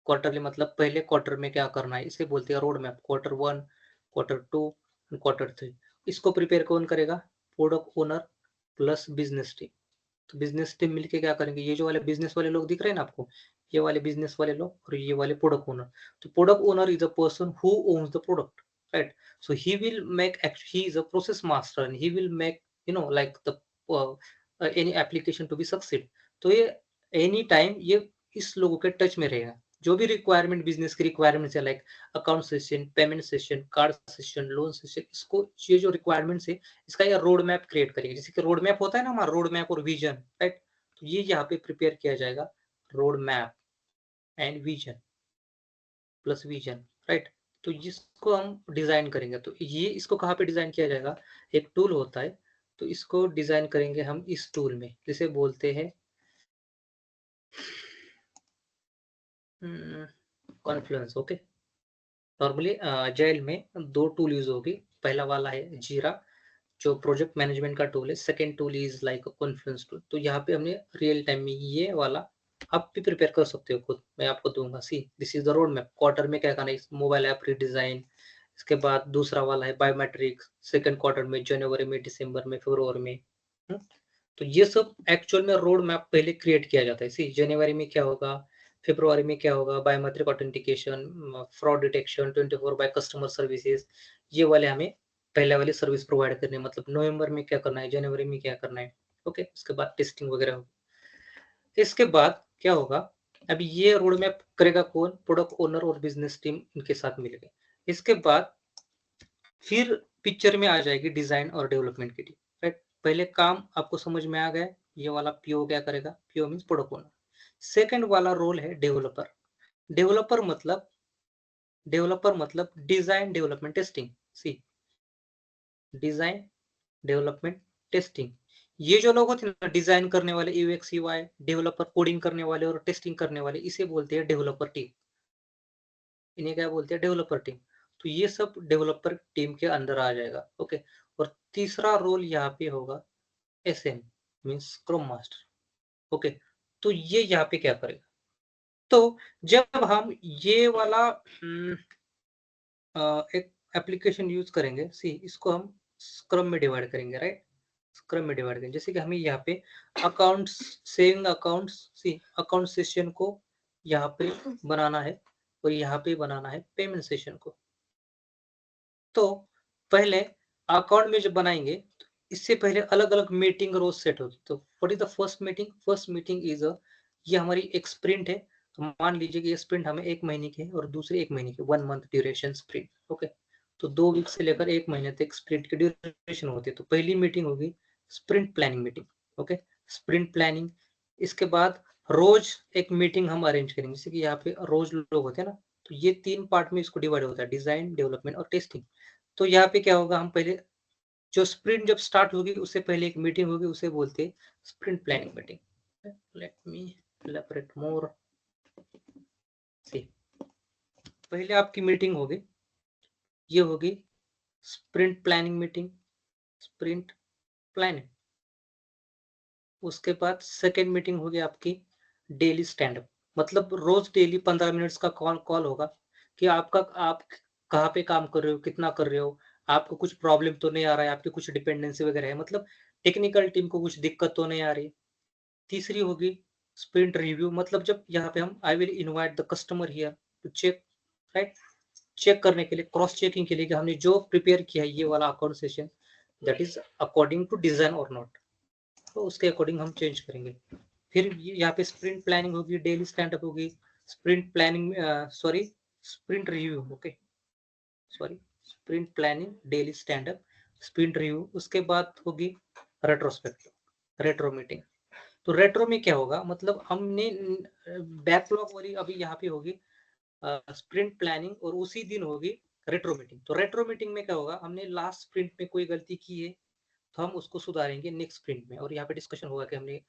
क्वार्टरली मतलब पहले क्वार्टर में क्या करना है, इसे बोलते हैं road map, Q1, Q2, Q3। इसको प्रिपेयर कौन करेगा? Product owner plus business team. तो बिजनेस टीम मिलके क्या करेंगे, ये जो वाले बिजनेस वाले लोग दिख रहे हैं ना आपको, ये वाले बिजनेस वाले लोग और ये वाले प्रोडक्ट ओनर। तो product owner is a person who owns the product, right? So he will make, he is a process master and he will make like the any application to be succeed. तो ये any time ये इस लोगों के touch में रहेगा, जो भी रिक्वायरमेंट बिजनेस की रिक्वायरमेंट्स है, like account session, payment session, card session, loan session, इसको ये जो रिक्वायरमेंट्स है इसका ये रोड मैप क्रिएट करेंगे। जैसे कि रोड मैप होता है ना हमारा, रोड मैप और विजन, राइट? तो ये यहाँ पे प्रिपेयर किया जाएगा, road map and vision plus vision, right? तो जिसको हम डिजाइन करेंगे, तो ये इसको कहाँ पे डिजाइन किया जाएगा, एक टूल होता है, तो इसको डिजाइन करेंगे हम इस टूल में, जिसे बोलते हैं कॉन्फ्लुएंस। ओके, नॉर्मली अजाइल में दो टूल यूज होगी, पहला वाला है जीरा जो प्रोजेक्ट मैनेजमेंट का टूल है, second tool is like Confluence tool. तो यहाँ पे हमने रियल टाइम में ये वाला आप भी प्रिपेयर कर सकते हो खुद, मैं आपको दूंगा। See this is the road map, quarter में क्या करना है, मोबाइल ऐप रीडिजाइन, इसके बाद दूसरा वाला है बायोमेट्रिक्स, सेकंड क्वार्टर में, जनवरी में, दिसंबर में, फरवरी में। तो ये सब एक्चुअल में रोड मैप पहले क्रिएट किया जाता है। सी जनवरी में क्या होगा, फरवरी में क्या होगा, biometric authentication, fraud detection, 24 by customer services, ये वाले हमें पहले वाली सर्विस प्रोवाइड करनी है। मतलब नवंबर में क्या करना है, जनवरी में क्या करना है। ओके, उसके बाद टेस्टिंग वगैरह होगी। इसके बाद क्या होगा, अभी ये रोड मैप करेगा कौन, प्रोडक्ट ओनर और बिजनेस टीम इनके साथ मिलेगा। इसके बाद फिर पिक्चर में आ जाएगी डिजाइन और डेवलपमेंट की टीम, राइट? पहले काम आपको समझ में आ गया, ये वाला पीओ क्या करेगा, PO means product owner. Second वाला रोल है डेवलपर। डेवलपर मतलब डिजाइन डेवलपमेंट टेस्टिंग। सी डिजाइन डेवलपमेंट टेस्टिंग, ये जो लोग होते हैं ना डिजाइन करने वाले, यूएक्स यूआई डेवलपर, कोडिंग करने वाले और टेस्टिंग करने वाले, इसे बोलते हैं डेवलपर टीम। इन्हें क्या बोलते हैं, डेवलपर टीम। तो ये सब डेवलपर टीम के अंदर आ जाएगा। ओके, और तीसरा रोल यहाँ पे होगा SM means scrum master. Okay, तो ये यहाँ पे क्या करेगा, तो जब हम ये वाला एक एप्लीकेशन यूज करेंगे, सी इसको हम स्क्रम में डिवाइड करेंगे, राइट? स्क्रम में डिवाइड करेंगे, जैसे कि हमें यहाँ पे accounts, saving accounts, see account session को यहाँ पे बनाना है और यहाँ पे बनाना है पेमेंट सेशन को। तो पहले अकाउंट में जब बनाएंगे तो इससे पहले अलग अलग मीटिंग रोज सेट होगी। तो what is the first meeting? First meeting is ये हमारी एक स्प्रिंट है। तो मान लीजिए कि ये स्प्रिंट हमें 1 महीने की है और दूसरी 1 महीने की, 1 मंथ ड्यूरेशन स्प्रिंट। ओके, तो 2 वीक से लेकर 1 महीने तक स्प्रिंट की ड्यूरेशन होती है। तो पहली मीटिंग होगी sprint planning meeting. Okay, sprint planning. इसके बाद रोज एक मीटिंग हम अरेंज करेंगे, जैसे कि यहाँ पे रोज लोग होते हैं ना, तो ये 3 पार्ट में इसको डिवाइड होता है, डिजाइन, डेवलपमेंट और टेस्टिंग। तो यहाँ पे क्या होगा, हम पहले जो स्प्रिंट जब स्टार्ट होगी उससे पहले एक मीटिंग होगी, उसे बोलते हैं sprint planning meeting. Let me elaborate more. सी, पहले आपकी मीटिंग होगी, ये होगी sprint planning meeting, sprint planning. उसके बाद सेकेंड मीटिंग होगी आपकी डेली स्टैंड अप, मतलब रोज डेली 15 मिनट्स का कॉल होगा कि आप कहाँ पे काम कर रहे हो, कितना कर रहे हो, आपको कुछ प्रॉब्लम तो नहीं आ रहा है, आपकी कुछ डिपेंडेंसी वगैरह है, मतलब टेक्निकल टीम को कुछ दिक्कत तो नहीं आ रही। तीसरी होगी स्प्रिंट रिव्यू, मतलब जब यहाँ पे हम I will invite the customer here to check, right, check करने के लिए, क्रॉस चेकिंग के लिए कि हमने जो प्रिपेयर किया है ये वाला account session, that is according to design और नॉट, तो उसके अकॉर्डिंग हम चेंज करेंगे। फिर यहाँ पे स्प्रिंट प्लानिंग होगी, डेली स्टैंड अप होगी, sprint planning sorry sprint review, okay sorry sprint planning, daily stand up, sprint review. उसके बाद होगी रेट्रोस्पेक्टिव, रेट्रो मीटिंग। तो रेट्रो में क्या होगा, मतलब हमने बैकलॉग वाली अभी यहाँ पे होगी स्प्रिंट प्लानिंग और उसी दिन होगी रेट्रो मीटिंग। तो रेट्रो मीटिंग में क्या होगा, हमने लास्ट स्प्रिंट में कोई गलती की है तो हम उसको सुधारेंगे नेक्स्ट स्प्रिंट में, और यहाँ पे डिस्कशन होगा कि हमने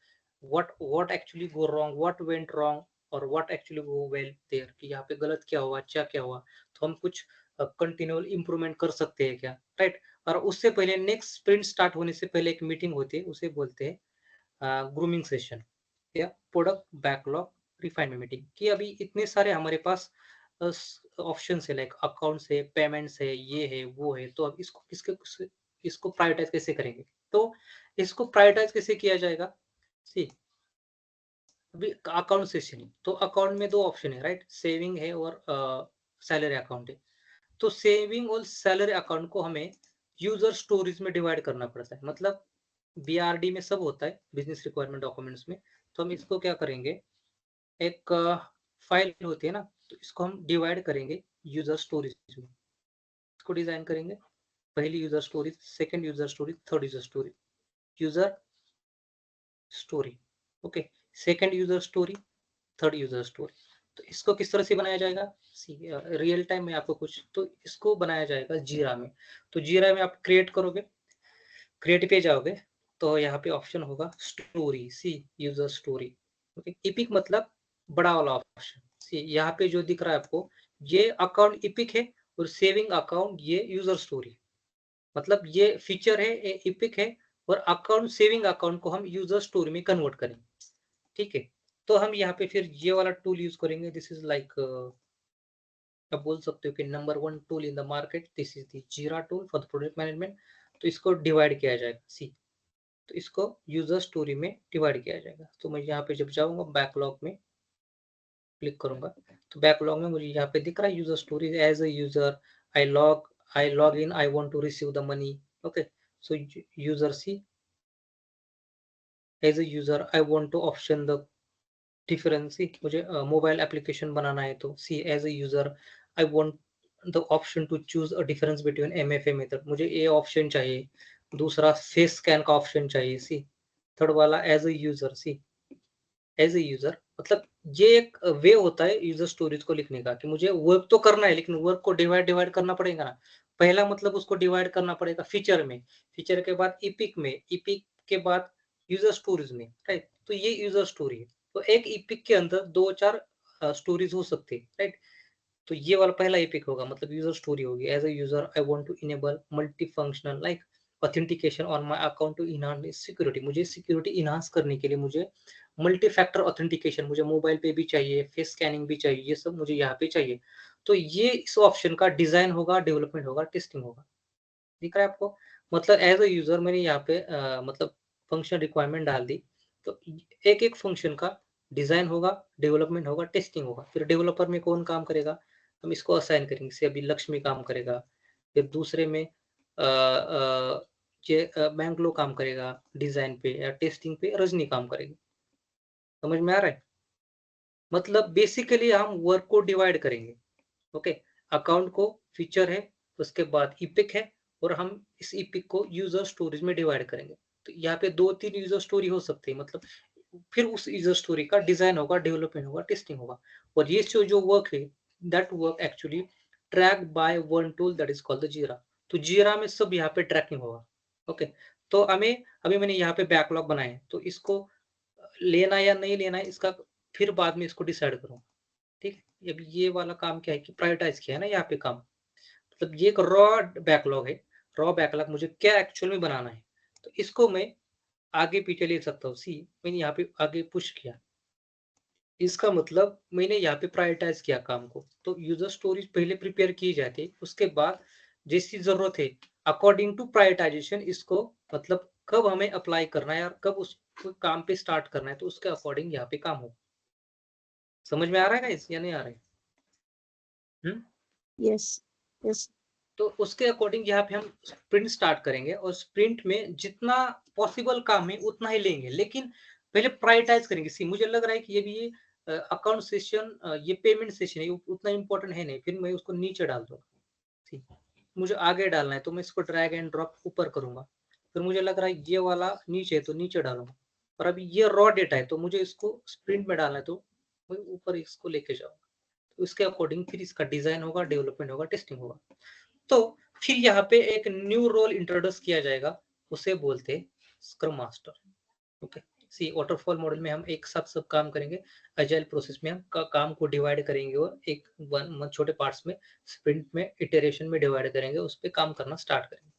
what actually go wrong, what went wrong और what actually go well there, कि यहाँ पे गलत क्या हुआ, अच्छा क्या हुआ, तो हम कुछ कंटिन्यूअल इंप्रूवमेंट कर सकते हैं क्या, राइट। और उससे पहले नेक्स्ट स्प्रिंट स्टार्ट होने से पहले एक मीटिंग होती है, उसे बोलते हैं ग्रूमिंग सेशन या प्रोडक्ट बैकलॉग रिफाइनमेंट मीटिंग, कि अभी इतने सारे हमारे पास ऑप्शन है, लाइक अकाउंट्स है, पेमेंट्स है, ये है वो है, तो अब इसको प्रायोरिटाइज कैसे करेंगे। तो इसको प्रायोरिटाइज कैसे किया जाएगा, सी अभी अकाउंट सेशन, तो अकाउंट में 2 ऑप्शन है, राइट, सेविंग है और सैलरी अकाउंट है। तो सेविंग और सैलरी अकाउंट को हमें यूजर स्टोरेज में डिवाइड करना पड़ता है, मतलब बीआरडी में सब होता है, बिजनेस रिक्वायरमेंट डॉक्यूमेंट्स में। तो हम इसको क्या करेंगे, एक फाइल होती है ना, तो इसको हम डिवाइड करेंगे यूजर स्टोरेज में, इसको डिजाइन करेंगे, पहली user storage, second user storage, third user storage, user story, okay, second user story, third user story. तो इसको किस तरह से बनाया जाएगा, रियल टाइम में आपको कुछ, तो इसको बनाया जाएगा जीरा में। तो जीरा में आप क्रिएट करोगे, क्रिएट पे जाओगे, तो यहाँ पे ऑप्शन होगा स्टोरी, सी यूजर स्टोरी, ओके, इपिक मतलब बड़ा वाला ऑप्शन। सी यहाँ पे जो दिख रहा है आपको, ये अकाउंट इपिक है और सेविंग अकाउंट ये यूजर स्टोरी, मतलब ये फीचर है, ये इपिक है, और अकाउंट सेविंग अकाउंट को हम यूजर स्टोरी में कन्वर्ट करेंगे, ठीक है। तो हम यहाँ पे फिर ये वाला टूल यूज करेंगे, दिस इज लाइक आप बोल सकते हो कि number 1 tool in the market, this is the Jira tool for the project management. तो इसको डिवाइड किया जाएगा, सी, तो इसको यूजर स्टोरी में डिवाइड किया जाएगा। तो मैं यहाँ पे जब जाऊंगा बैकलॉग में क्लिक करूंगा, तो बैकलॉग में मुझे यहाँ पे दिख रहा है user story, as a user I log in, I want to receive the money, okay, so user see, as a user I want to option the difference, मुझे मोबाइल एप्लीकेशन बनाना है, तो see as a user I want the option to choose a difference between MFA method, मुझे ये option चाहिए, दूसरा face scan का option चाहिए, सी थर्ड वाला as a user, see as a user, मतलब ये एक वे होता है यूजर स्टोरेज को लिखने का, कि मुझे वर्क तो करना है लेकिन वर्क को डिवाइड करना पड़ेगा ना। पहला मतलब उसको डिवाइड करना पड़ेगा फीचर में, फीचर के बाद इपिक में, इपिक के बाद यूजर स्टोरेज में, राइट। तो ये यूजर स्टोरी है, तो एक इपिक के अंदर 2-4 स्टोरीज हो सकती है, राइट। तो ये वाला पहला एपिक होगा, मतलब यूजर स्टोरी होगी, as a user I want to enable multi functional like authentication on my account to enhance security, मुझे सिक्योरिटी इनहांस करने के लिए मुझे मल्टी फैक्टर ऑथेंटिकेशन, मुझे मोबाइल पे भी चाहिए, फेस स्कैनिंग भी चाहिए, ये सब मुझे यहाँ पे चाहिए। तो ये इस ऑप्शन का डिजाइन होगा, डेवलपमेंट होगा, टेस्टिंग होगा, दिख रहा है आपको। मतलब एज अ यूजर मैंने यहाँ पे मतलब फंक्शन रिक्वायरमेंट डाल दी, तो एक एक फंक्शन का डिजाइन होगा, डेवलपमेंट होगा, टेस्टिंग होगा। फिर डेवलपर में कौन काम करेगा, हम इसको असाइन करेंगे, जैसे अभी लक्ष्मी काम करेगा, फिर दूसरे में बैंगलो काम करेगा डिजाइन पे, या टेस्टिंग पे रजनी काम करेगी। समझ में आ रहा है? मतलब बेसिकली हम वर्क को डिवाइड करेंगे। ओके, अकाउंट को फीचर है, उसके बाद इपिक है, और हम इस इपिक को यूजर स्टोरेज में डिवाइड करेंगे। तो यहाँ पे 2-3 यूजर स्टोरी हो सकती है, मतलब फिर उस यूजर स्टोरी का डिजाइन होगा, डेवलपमेंट होगा, टेस्टिंग होगा, और ये जो वर्क है that work actually track by one tool that is called the जीरा। तो जीरा में सब यहाँ पे ट्रैकिंग होगा। ओके, तो हमें अभी मैंने यहाँ पे बैकलॉग बनाए हैं, तो इसको लेना या नहीं लेना है इसका फिर बाद में इसको डिसाइड करूँ। ठीक है, अब ये वाला काम क्या है कि प्रायोरिटाइज किया है ना यहाँ पे काम, मतलब ये एक रॉ बैकलॉग है। रॉ बैकलॉग मुझे क्या एक्चुअल में बनाना है, तो इसको मैं आगे पीछे लिख सकता हूँ। सी मैंने यहाँ पे आगे पुश किया, इसका मतलब मैंने यहाँ पे प्रायोरिटाइज किया काम को। तो यूजर स्टोरीज पहले प्रिपेयर की जाती है, उसके बाद जैसी जरूरत है अकॉर्डिंग टू प्रायोरिटाइजेशन इसको, मतलब कब हमें अप्लाई करना है और कब उस काम पे स्टार्ट करना है, तो उसके अकॉर्डिंग यहाँ पे काम हो। समझ में आ रहा है गाइस या नहीं आ रहा है? Yes. Yes. तो उसके अकॉर्डिंग यहाँ पे हम स्प्रिंट स्टार्ट करेंगे, और स्प्रिंट में जितना पॉसिबल काम है उतना ही लेंगे, लेकिन पहले प्रायोरिटाइज करेंगे। सी मुझे लग रहा है कि ये भी ये अकाउंट सेशन, ये पेमेंट सेशन है, उतना इंपॉर्टेंट है नहीं, फिर मैं उसको नीचे डाल दूंगा। ठीक, मुझे आगे डालना है तो मैं इसको ड्रैग एंड ड्रॉप ऊपर करूंगा, फिर मुझे लग रहा है ये वाला नीचे है तो नीचे डालूंगा, और अभी ये रॉ डेटा है तो मुझे इसको स्प्रिंट में डालना है तो मैं ऊपर इसको लेके जाऊंगा। तो इसके अकॉर्डिंग फिर इसका डिजाइन होगा, डेवलपमेंट होगा, टेस्टिंग होगा। तो फिर यहाँ पे एक न्यू रोल इंट्रोड्यूस किया जाएगा, उसे बोलते हैं स्क्रम मास्टर। ओके, सी वाटरफॉल मॉडल में हम एक साथ सब काम करेंगे, अजाइल प्रोसेस में हम काम को डिवाइड करेंगे और एक वन छोटे पार्ट्स में स्प्रिंट में इटरेशन में डिवाइड करेंगे, उस पर काम करना स्टार्ट करेंगे।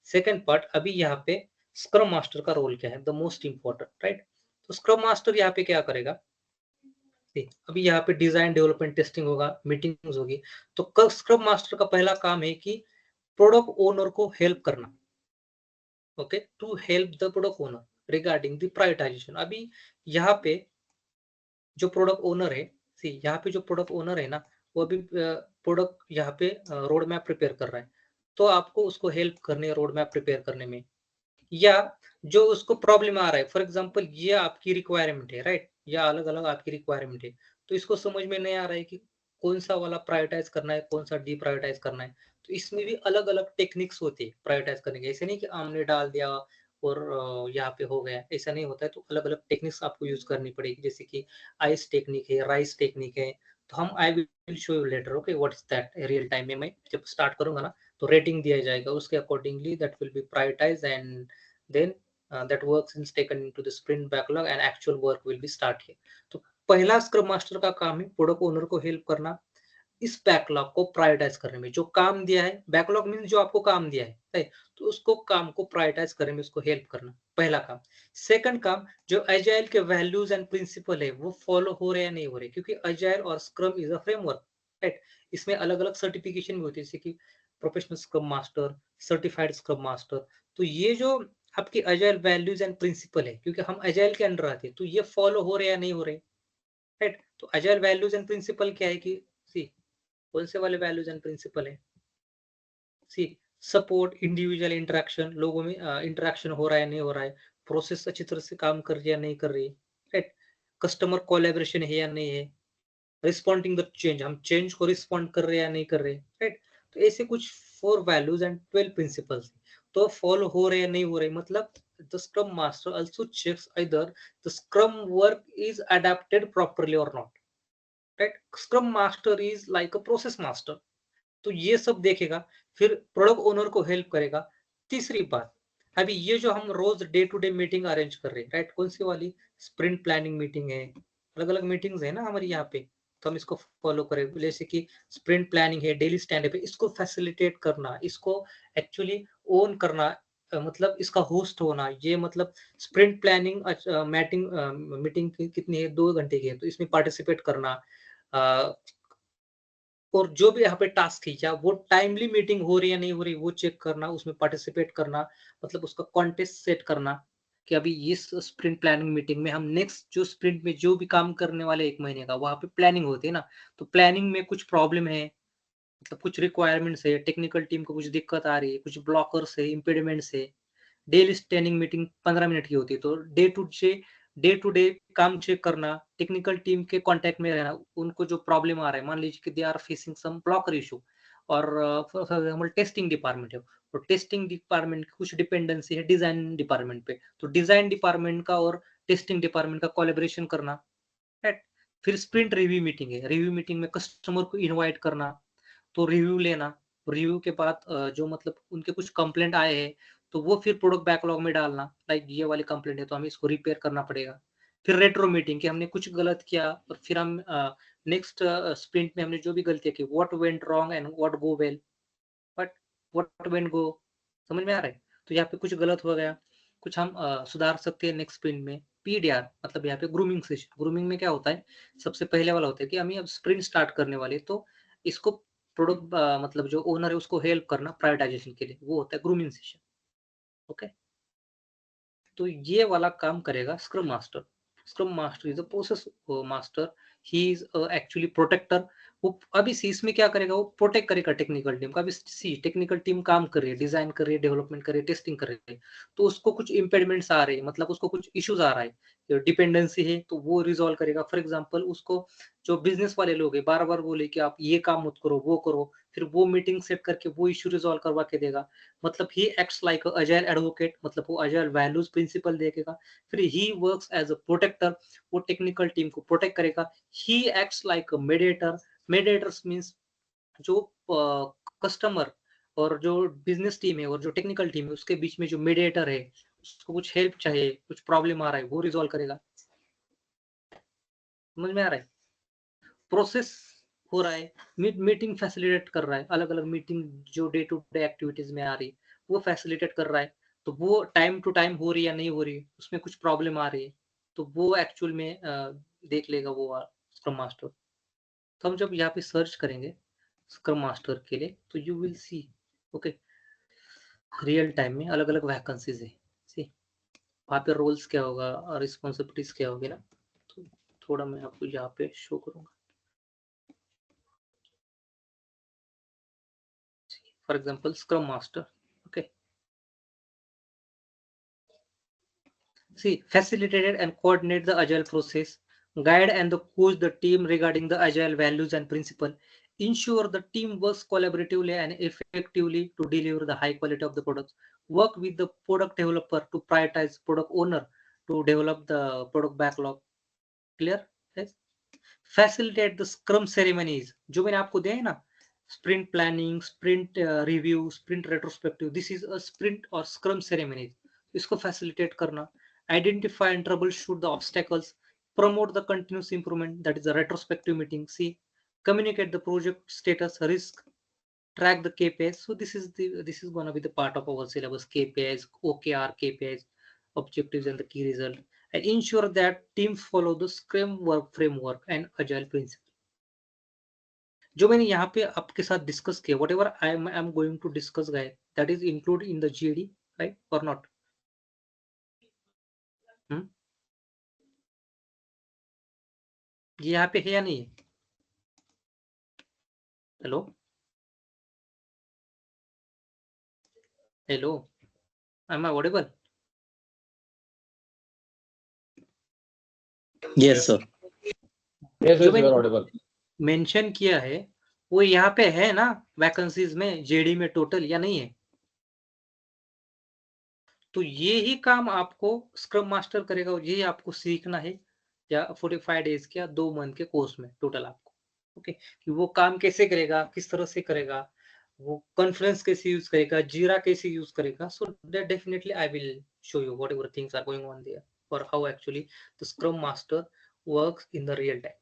सेकेंड पार्ट, अभी यहाँ पे स्क्रम मास्टर का रोल क्या है, द मोस्ट इंपॉर्टेंट, राइट? तो स्क्रम मास्टर यहाँ पे क्या करेगा, अभी यहाँ पे डिजाइन डेवलपमेंट टेस्टिंग होगा, मीटिंग्स होगी। तो स्क्रम मास्टर का पहला काम है कि प्रोडक्ट ओनर को हेल्प करना। Okay, to help the product owner regarding the prioritisation. अभी यहाँ पे जो प्रोडक्ट ओनर है, सी यहाँ पे जो प्रोडक्ट ओनर है ना, वो अभी प्रोडक्ट यहाँ पे रोड मैप प्रिपेयर कर रहा है, तो आपको उसको हेल्प करनी है रोड मैप प्रिपेयर करने में, या जो उसको प्रॉब्लम आ रहा है, फॉर एग्जांपल ये आपकी रिक्वायरमेंट है, राइट? या अलग अलग आपकी रिक्वायरमेंट है, तो इसको समझ में नहीं आ रहा है कि कौन सा वाला प्रायोरिटाइज करना है, कौन सा डी प्रायोरिटाइज करना है। तो इसमें भी अलग अलग टेक्निक्स होती है प्रायोरिटाइज करने के। ऐसे नहीं कि आमने डाल दिया और यहाँ पे हो गया, ऐसा नहीं होता है। तो अलग अलग टेक्निक्स आपको यूज करनी पड़ेगी, जैसे कि आइस टेक्निक है, राइस टेक्निक है। तो हम I will show you later, okay, what is that. Real time में मैं जब स्टार्ट करूंगा ना, तो रेटिंग दिया जाएगा, उसके accordingly that will be prioritise, and then that work is taken into the sprint backlog and actual work will be start here। तो पहला स्क्रम मास्टर का काम है प्रोडक्ट ओनर को हेल्प करना इस बैकलॉग को प्रायोरिटाइज करने में। जो काम दिया है, बैकलॉग मीन जो आपको काम दिया है, राइट? तो उसको काम को प्रायोरिटाइज करने में उसको हेल्प करना, पहला काम। सेकंड काम, जो अजाइल के वैल्यूज एंड प्रिंसिपल है वो फॉलो हो रहे या नहीं हो रहे, क्योंकि अजाइल और scrum is a framework, right? इसमें अलग अलग सर्टिफिकेशन भी होती है, जैसे कि professional scrum master, certified scrum master. तो ये जो आपकी अजाइल वैल्यूज एंड प्रिंसिपल है, क्योंकि हम अजाइल के अंडर आते हैं, तो ये फॉलो हो रहे या नहीं हो रहे, राइट? तो अजाइल वैल्यूज एंड प्रिंसिपल क्या है कि सी कौन से वाले वैल्यूज एंड प्रिंसिपल है, सी सपोर्ट, इंडिविजुअल इंटरेक्शन, लोगों में इंटरेक्शन हो रहा है नहीं हो रहा है, प्रोसेस अच्छी तरह से काम कर रही है या नहीं कर रही है, राइट? कस्टमर कोलैबोरेशन है या नहीं है, रिस्पॉन्डिंग द चेंज, हम चेंज को रिस्पॉन्ड कर रहे हैं या नहीं कर रहे, राइट? तो ऐसे कुछ 4 वैल्यूज एंड 12 प्रिंसिपल्स तो फॉलो हो रहे या नहीं हो रहे। मतलब the scrum master also checks either the scrum work is adapted properly और not, right? Scrum master is like a process master, तो ये सब देखेगा, फिर प्रोडक्ट ओनर को हेल्प करेगा। तीसरी बात, अभी ये जो हम रोज day to day meeting arrange कर रहे हैं, राइट? कौन सी वाली, स्प्रिंट प्लानिंग मीटिंग है, अलग अलग मीटिंग्स है ना हमारी यहाँ पे, तो हम इसको फॉलो करें। जैसे कि स्प्रिंट प्लानिंग है, डेली स्टैंड अप है, इसको फैसिलिटेट करना, इसको एक्चुअली ओन करना, मतलब इसका होस्ट होना, ये मतलब स्प्रिंट प्लानिंग मीटिंग कितनी है, 2 घंटे की है, तो इसमें पार्टिसिपेट करना, और जो भी यहाँ पे टास्क है या वो टाइमली मीटिंग हो रही है नहीं हो रही वो चेक करना, उसमें पार्टिसिपेट करना, मतलब उसका कॉन्टेस्ट सेट करना कि अभी इस स्प्रिंट प्लानिंग मीटिंग में हम नेक्स्ट जो स्प्रिंट में जो भी काम करने वाले 1 महीने का, वहां पे प्लानिंग होती है ना, तो प्लानिंग में कुछ प्रॉब्लम है, मतलब कुछ रिक्वायरमेंट्स है, टेक्निकल टीम को कुछ दिक्कत आ रही है, कुछ ब्लॉकर्स है, इम्पेडिमेंट्स है, डेली स्टैंडिंग मीटिंग 15 मिनट की होती है, तो डे टू डे काम चेक करना, टेक्निकल टीम के कांटेक्ट में रहना, उनको जो प्रॉब्लम आ रहा है, मान लीजिए कि they are facing some blocker issue, और फॉर एग्जाम्पल टेस्टिंग डिपार्टमेंट है, तो टेस्टिंग डिपार्टमेंट की कुछ डिपेंडेंसी है डिजाइन डिपार्टमेंट पे, तो डिजाइन डिपार्टमेंट का और टेस्टिंग डिपार्टमेंट का कोलैबोरेशन करना, राइट। फिर स्प्रिंट रिव्यू मीटिंग है, रिव्यू मीटिंग में कस्टमर को इनवाइट करना, तो रिव्यू लेना, रिव्यू के बाद जो मतलब उनके कुछ कंप्लेंट आए हैं, तो वो फिर प्रोडक्ट बैकलॉग में डालना, लाइक ये वाली कंप्लेंट है तो हमें इसको रिपेयर करना पड़ेगा। फिर रेट्रो मीटिंग कि हमने कुछ गलत किया और फिर हम नेक्स्ट स्प्रिंट में हमने जो भी गलतियां की, what went wrong and what go well, but what went go, समझ में आ रहा है। तो यहाँ पे कुछ गलत हो गया, कुछ हम सुधार सकते हैं नेक्स्ट स्प्रिंट में। पीडीआर मतलब यहाँ पे ग्रूमिंग सेशन, ग्रूमिंग में क्या होता है, सबसे पहले वाला होता है कि हम अब स्प्रिंट स्टार्ट करने वाले, तो इसको प्रोडक्ट मतलब जो ओनर है उसको हेल्प करना प्रायोरिटाइजेशन के लिए, वो होता है ग्रूमिंग सेशन। ओके, तो ये वाला काम करेगा scrum master. Scrum master is a process master, he is actually protector. वो अभी सी इसमें क्या करेगा, वो प्रोटेक्ट करेगा टेक्निकल टीम का। अभी सी टेक्निकल टीम काम कर रही है, डिजाइन कर रही है, डेवलपमेंट कर रही है, टेस्टिंग कर रही है, तो उसको कुछ इम्पेडिमेंट्स आ रहे हैं, मतलब उसको कुछ इश्यूज आ रहा है, डिपेंडेंसी है, तो वो रिजॉल्व करेगा। फॉर एग्जाम्पल उसको जो बिजनेस वाले लोग हैं बार बार बोले कि आप ये काम मत करो, वो करो, फिर वो मीटिंग सेट करके वो इश्यू रिजॉल्व करवा के देगा। मतलब he acts like agile advocate, मतलब वो अजाइल वैल्यूज प्रिंसिपल देखेगा। फिर he works as a protector, वो टेक्निकल टीम को प्रोटेक्ट करेगा। He acts like a mediator, mediators means जो कस्टमर और जो बिजनेस टीम है और जो टेक्निकल टीम है उसके बीच में जो मेडिएटर है, उसको कुछ हेल्प चाहिए, कुछ प्रॉब्लम आ रहा है, वो रिजॉल्व करेगा। समझ में आ रहा है, प्रोसेस हो रहा है, मीटिंग फैसिलिटेट कर रहा है, अलग अलग मीटिंग जो डे टू डे एक्टिविटीज में आ रही है वो फैसिलिटेट कर रहा है, तो वो टाइम टू टाइम हो रही है या नहीं हो रही है, उसमें कुछ प्रॉब्लम आ रही है तो वो एक्चुअल में देख लेगा वो स्क्रम मास्टर। तो हम जब यहाँ पे सर्च करेंगे स्क्रम मास्टर के लिए, तो you will see, okay, real time में अलग अलग वैकेंसीज है, सी वहाँ पे रोल्स क्या होगा और रिस्पॉन्सिबिलिटीज क्या होगी ना, तो थोड़ा मैं आपको यहाँ पे शो करूंगा। For example, Scrum Master. Okay. See, facilitated and coordinate the agile process, guide and coach the team regarding the agile values and principle, ensure the team works collaboratively and effectively to deliver the high quality of the products, work with the product developer to prioritize product owner to develop the product backlog. Clear? Yes. Facilitate the Scrum ceremonies. जो मैंने आपको दिया है ना, sprint planning, sprint review, sprint retrospective. This is a sprint or Scrum ceremonies. इसको facilitate करना. Identify and troubleshoot the obstacles. Promote the continuous improvement. That is a retrospective meeting. See, communicate the project status, risk, track the KPIs. So this is gonna be the part of our syllabus: KPIs, OKR, KPIs, objectives, and the key result. And ensure that teams follow the Scrum work framework and agile principle. जो मैंने यहाँ पे आपके साथ discuss किया, whatever I am going to discuss guys, that is include in the GD, right और not? ये यहाँ पे है या नहीं है? Hello hello, am I audible? Yes, sir. Yes, जो yes, you मैंने are audible. मेंशन किया है वो यहाँ पे है ना वैकेंसीज में, जेडी में टोटल, या नहीं है? तो ये ही काम आपको स्क्रम मास्टर करेगा, और ये आपको सीखना है या 45 डेज के या 2 मंथ के कोर्स में टोटल आपको। ओके, कि वो काम कैसे करेगा, किस तरह से करेगा, वो कॉन्फ्रेंस कैसे यूज करेगा, जीरा कैसे यूज करेगा। So that definitely I will show you whatever things are going on there और how actually the scrum master works in the real time.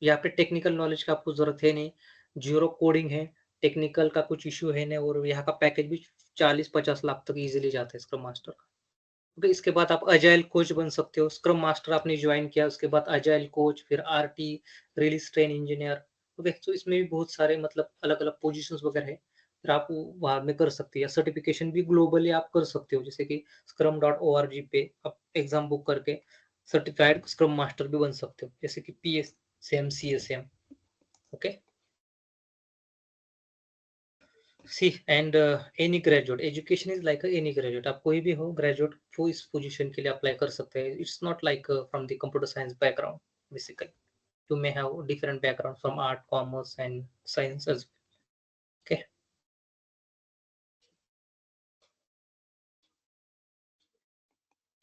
यहाँ पे टेक्निकल नॉलेज का आपको जरूरत है नहीं, जीरो कोडिंग है, टेक्निकल का कुछ इश्यू है नहीं, और यहाँ का पैकेज भी 40-50 लाख तक इजीली जाता है स्क्रम मास्टर का। ओके, इसके बाद आप अजाइल कोच बन सकते हो। स्क्रम मास्टर आपने ज्वाइन किया, उसके बाद अजाइल कोच, फिर RT, release train engineer. Okay, तो इसमें भी बहुत सारे मतलब अलग अलग पोजीशंस वगैरह है, फिर आप वहां में कर सकते हैं। सर्टिफिकेशन भी ग्लोबली आप कर सकते हो, जैसे कि scrum.org पे आप एग्जाम बुक करके सर्टिफाइड स्क्रम मास्टर भी बन सकते हो, जैसे कि PSM CSM। Okay, See, and any graduate education is like any graduate. आप कोई भी हो graduate वो इस position के लिए apply कर सकते हैं. It's not like from the computer science background basically. You may have different background from art, commerce, and science as well. Okay.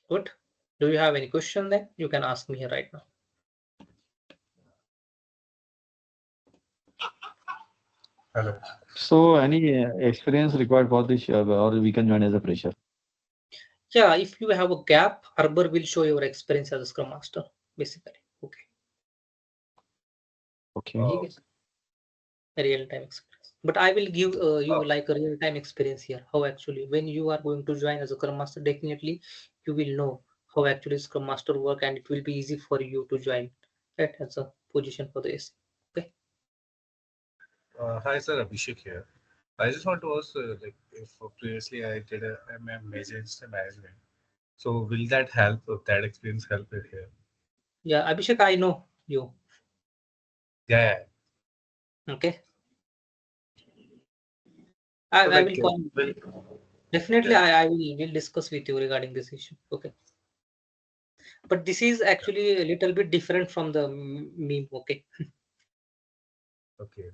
Good. Do you have any question then? You can ask me right now. Hello. So, any experience required for this, or we can join as a fresher? Yeah, if you have a gap, Arbor will show your experience as a Scrum Master, basically. Okay. Okay. ठीक है. Real-time experience. But I will give you like a real-time experience here. How actually, when you are going to join as a Scrum Master, definitely you will know how actually Scrum Master work, and it will be easy for you to join right as a position for the AC. Okay. Hi, sir. Abhishek here. I just want to ask, like, if previously I did a major in system management, so will that help? That experience help it here? Yeah, Abhishek, I know you. Yeah. Okay. So, I like, will call. Definitely, yeah. I will discuss with you regarding this issue. Okay. But this is actually a little bit different from the meme. Okay. Okay.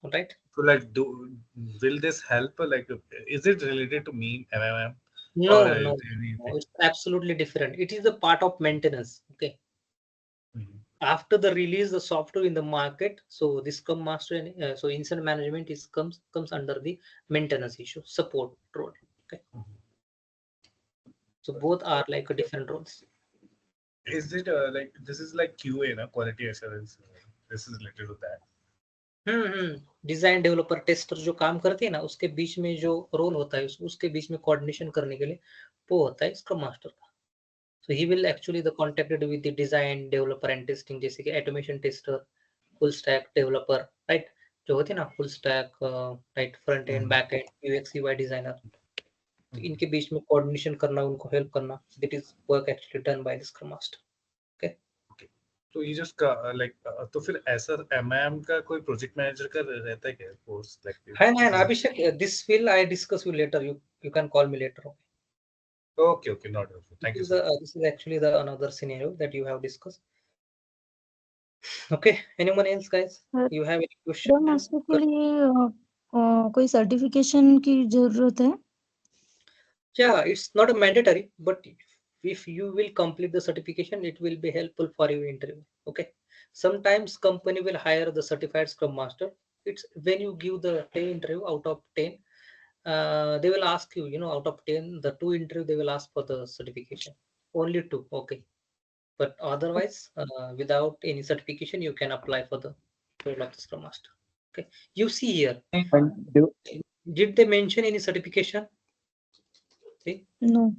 All right. So, like, will this help? Like, is it related to meme MMM? No, Or no, anything? it's absolutely different. It is a part of maintenance. Okay. Mhm. After the release the software in the market, so this Scrum Master and so incident management is comes under the maintenance issue support role. Okay. So both are like a different roles. Is it like this is like QA, na? Quality assurance? This is related to that. Design developer tester जो काम करते हैं ना उसके बीच में जो role होता है उसके बीच में कोऑर्डिनेशन करने के लिए वो होता है स्क्रम मास्टर का. So he will actually the contacted with the design developer and testing जैसे कि automation tester, full stack developer, right? जो होते हैं ना full stack, right, front end, back end, UX UI designer. तो इनके बीच में coordination करना, उनको help करना, that is work actually done by the Scrum Master. Okay. तो ये just like तो फिर ऐसा MM का कोई प्रोजेक्ट मैनेजर का रहता है क्या course like? Hi, Abhishek, this will I discuss you later. You can call me later. Okay. Okay, not okay. Thank you, This is sir. this is actually the another scenario that you have discussed. Okay. Anyone else, guys? You have any question? Scrum master के लिए कोई certification की जरूरत है? Yeah, it's not a mandatory, but if you will complete the certification, it will be helpful for your interview. Okay. Sometimes company will hire the certified Scrum Master. It's when you give the 10 interview out of 10, they will ask you, out of 10, the 2 interview, they will ask for the certification. Only 2. Okay. But otherwise, without any certification, you can apply for the role of the Scrum Master. Okay. You see here, did they mention any certification? See? No.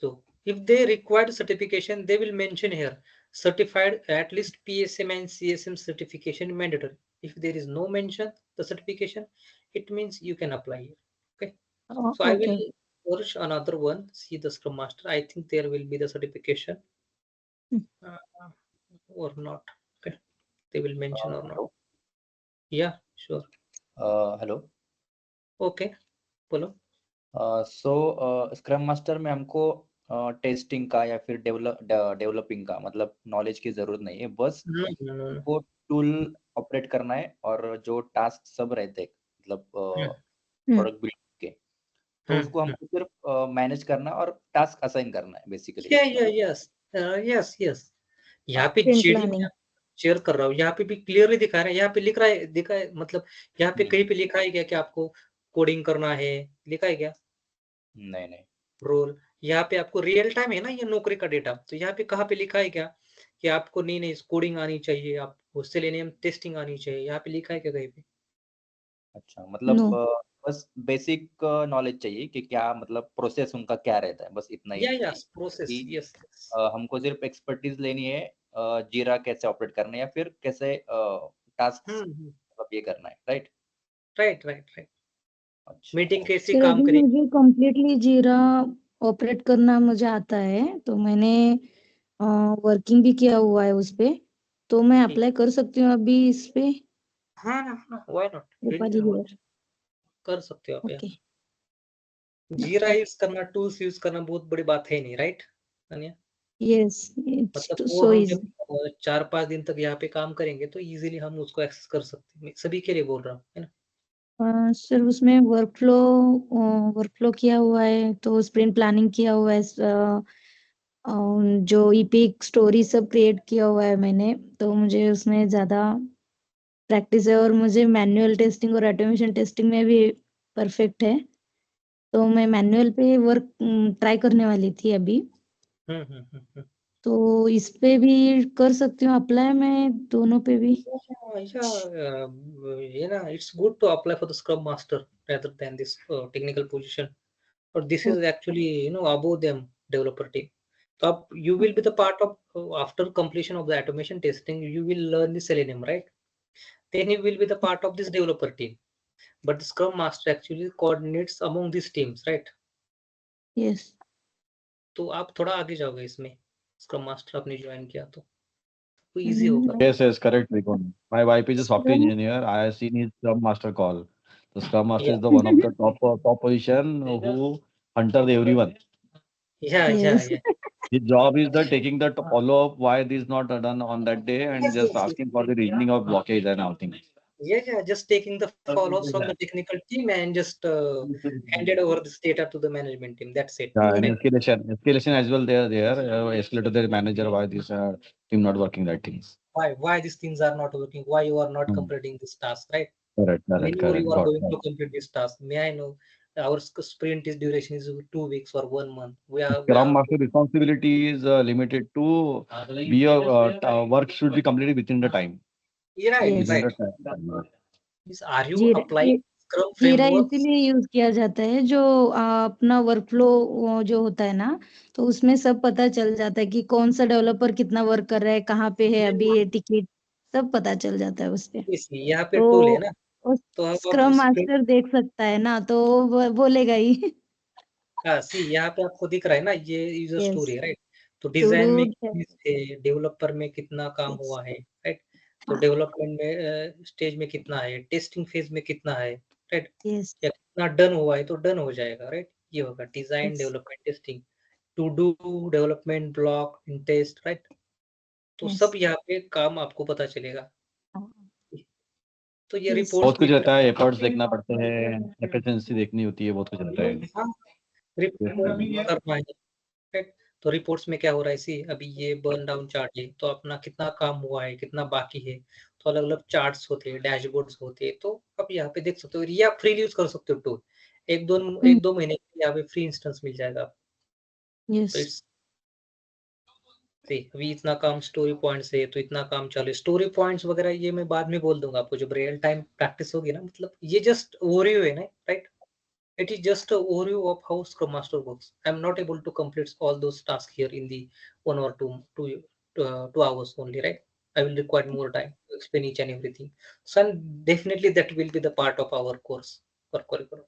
So if they require certification, they will mention here certified at least PSM and CSM certification mandatory. If there is no mention the certification, it means you can apply here. Okay. So I will search another one. See the Scrum Master. I think there will be the certification or not. Okay. They will mention or not. Yeah, sure. Hello. Okay. बोलो. सो scrum master में हमको testing का या फिर developing का मतलब knowledge की जरूरत नहीं है, बस वो टूल ऑपरेट करना है और जो टास्क सब रहते हैं मतलब प्रोडक्ट बिल्ड के, तो उसको हमको सिर्फ मैनेज करना और टास्क असाइन करना है बेसिकली. यस. यहाँ पे शेयर कर रहा हूँ, यहाँ पे भी क्लियरली दिखा रहा है, यहाँ पे लिख रहा है मतलब यहाँ पे कहीं पे लिखा है क्या कि आपको कोडिंग करना है, लिखा है क्या? नहीं. रोल यहाँ पे आपको रियल टाइम है ना ये नौकरी का डेटा, तो यहाँ पे कहाँ पे लिखा है क्या कि आपको नहीं कोडिंग आनी चाहिए, आपको सेलेनियम टेस्टिंग आनी चाहिए, यहाँ पे लिखा है क्या कहीं पे? अच्छा, मतलब बस बेसिक नॉलेज चाहिए कि क्या मतलब प्रोसेस उनका क्या रहता है, बस इतना ही. Yes process. यस. हमको सिर्फ एक्सपर्टीज लेनी है जीरा कैसे ऑपरेट करना है या फिर कैसे टास्क मतलब ये करना है. राइट. मीटिंग कैसे काम करेगी? मुझे कंप्लीटली जीरा ऑपरेट करना मुझे आता है, तो मैंने वर्किंग भी किया हुआ है उस पे, तो मैं अप्लाई कर सकती हूँ अभी इस पे. हाँ, व्हाई नॉट. कर सकते हो आप ओके यहाँ। जीरा यूज करना, टूल्स यूज करना बहुत बड़ी बात है नहीं, राइट अनिया? यस इट्स मतलब वो सो हम इजी जब 4-5 दिन तक यहाँ पे काम करेंगे तो इजीली हम उसको एक्सेस कर सकते हैं। मैं सभी के लिए बोल रहा हूँ, है ना? सर उसमें वर्कफ्लो किया हुआ है, तो स्प्रिंट प्लानिंग किया हुआ है, जो ईपिक स्टोरी सब क्रिएट किया हुआ है मैंने, तो मुझे उसमें ज़्यादा प्रैक्टिस है और मुझे मैनुअल टेस्टिंग और ऑटोमेशन टेस्टिंग में भी परफेक्ट है। तो मैं मैनुअल पे वर्क ट्राई करने वाली थी अभी, हम्म। तो इस पे भी कर सकती हूँ अप्लाई मैं दोनों पे भी। You know, it's good to apply for the Scrum Master rather than this technical position. Or this is actually, you know, above them developer team. So you will be the part of after completion of the automation testing, you will learn the Selenium, right? Then you will be the part of this developer team. But the Scrum Master actually coordinates among these teams, right? Yes तो आप थोड़ा आगे जाओगे इसमें, Scrum Master आपने join किया तो easy होगा। Yes, correct, Vikram. My wife is a software Scrum- engineer. I have seen his Scrum Master call. The Scrum Master Yeah. is the one of the top position who hunter everyone. Yes. His job is the taking the follow up why this is not done on that day and just asking for the reasoning of blockage and everything. Yeah, just taking the follows from the technical team and just handed over this data to the management team. That's it. Yeah, and Right? escalation as well. There, escalate to the manager why this team not working that things. Why these things are not working? Why you are not completing this task? Right? Correct. When you are Got going it. to complete this task, may I know our sprint is duration is 2 weeks or 1 month? We Scrum are Master responsibility is limited to be a work should be completed within the time. right, Yes. right. Time. Are you applying Scrum जीरा framework? इसीलिए use किया जाता है, जो अपना workflow जो होता है ना, तो उसमें सब पता चल जाता है कि कौन सा डेवलपर कितना वर्क कर रहा है, कहाँ पे है अभी ये टिकट, सब पता चल जाता है उसपे। यहाँ पे टूल है ना, तो अब स्क्रम sprint- मास्टर देख सकता है ना, तो वो बोलेगा ही। हाँ सी यहाँ पे आपको दिख रहा है ना, ये यूजर Yes. स्टोरी है, राइट? तो डिजाइन में To do कितनी है, डेवलपर में कितना काम Yes. हुआ है, राइट? तो हाँ। डेवलपमेंट में स्टेज में कितना है, टेस्टिंग फेज में कितना है, राइट? Yes. या कितना डन हुआ है तो डन हो जाएगा, राइट? ये होगा design, Yes. Development, testing, to do, development, block, in test, right? तो Yes. सब यहाँ पे काम आपको पता चलेगा। हाँ। तो ये Yes. रिपोर्ट्स बहुत कुछ रहता है, एफर्ट्स देखना पड़ते हैं, एफिशिएंसी देखनी होती है, बहुत कुछ रहता है। रिपोर्ट करना है, राइट? तो रिपोर्ट्स में क्या हो रहा है, सी अभी ये बर्न डाउन चार्ट है, तो अपना कितना काम हुआ है, कितना बाकी है, तो अलग अलग चार्ट्स होते हैं, डैशबोर्ड्स होते हैं, तो आप यहाँ पे देख सकते हो, या फ्री यूज कर सकते हो टूल। एक दो महीने के लिए यहाँ पे फ्री इंस्टेंस मिल जाएगा आपको। Yes. तो इट्स अभी इतना काम स्टोरी पॉइंट्स है, तो इतना काम चले, स्टोरी पॉइंट्स वगैरह ये मैं बाद में बोल दूंगा आपको जब रियल टाइम प्रैक्टिस होगी ना। मतलब ये जस्ट ओवरव्यू है ना, right? It is just an overview of how Scrum Master works. I'm not able to complete all those tasks here in the 1 or 2 hours only, right? I will require more time to explain each and everything. So definitely that will be the part of our course or curriculum.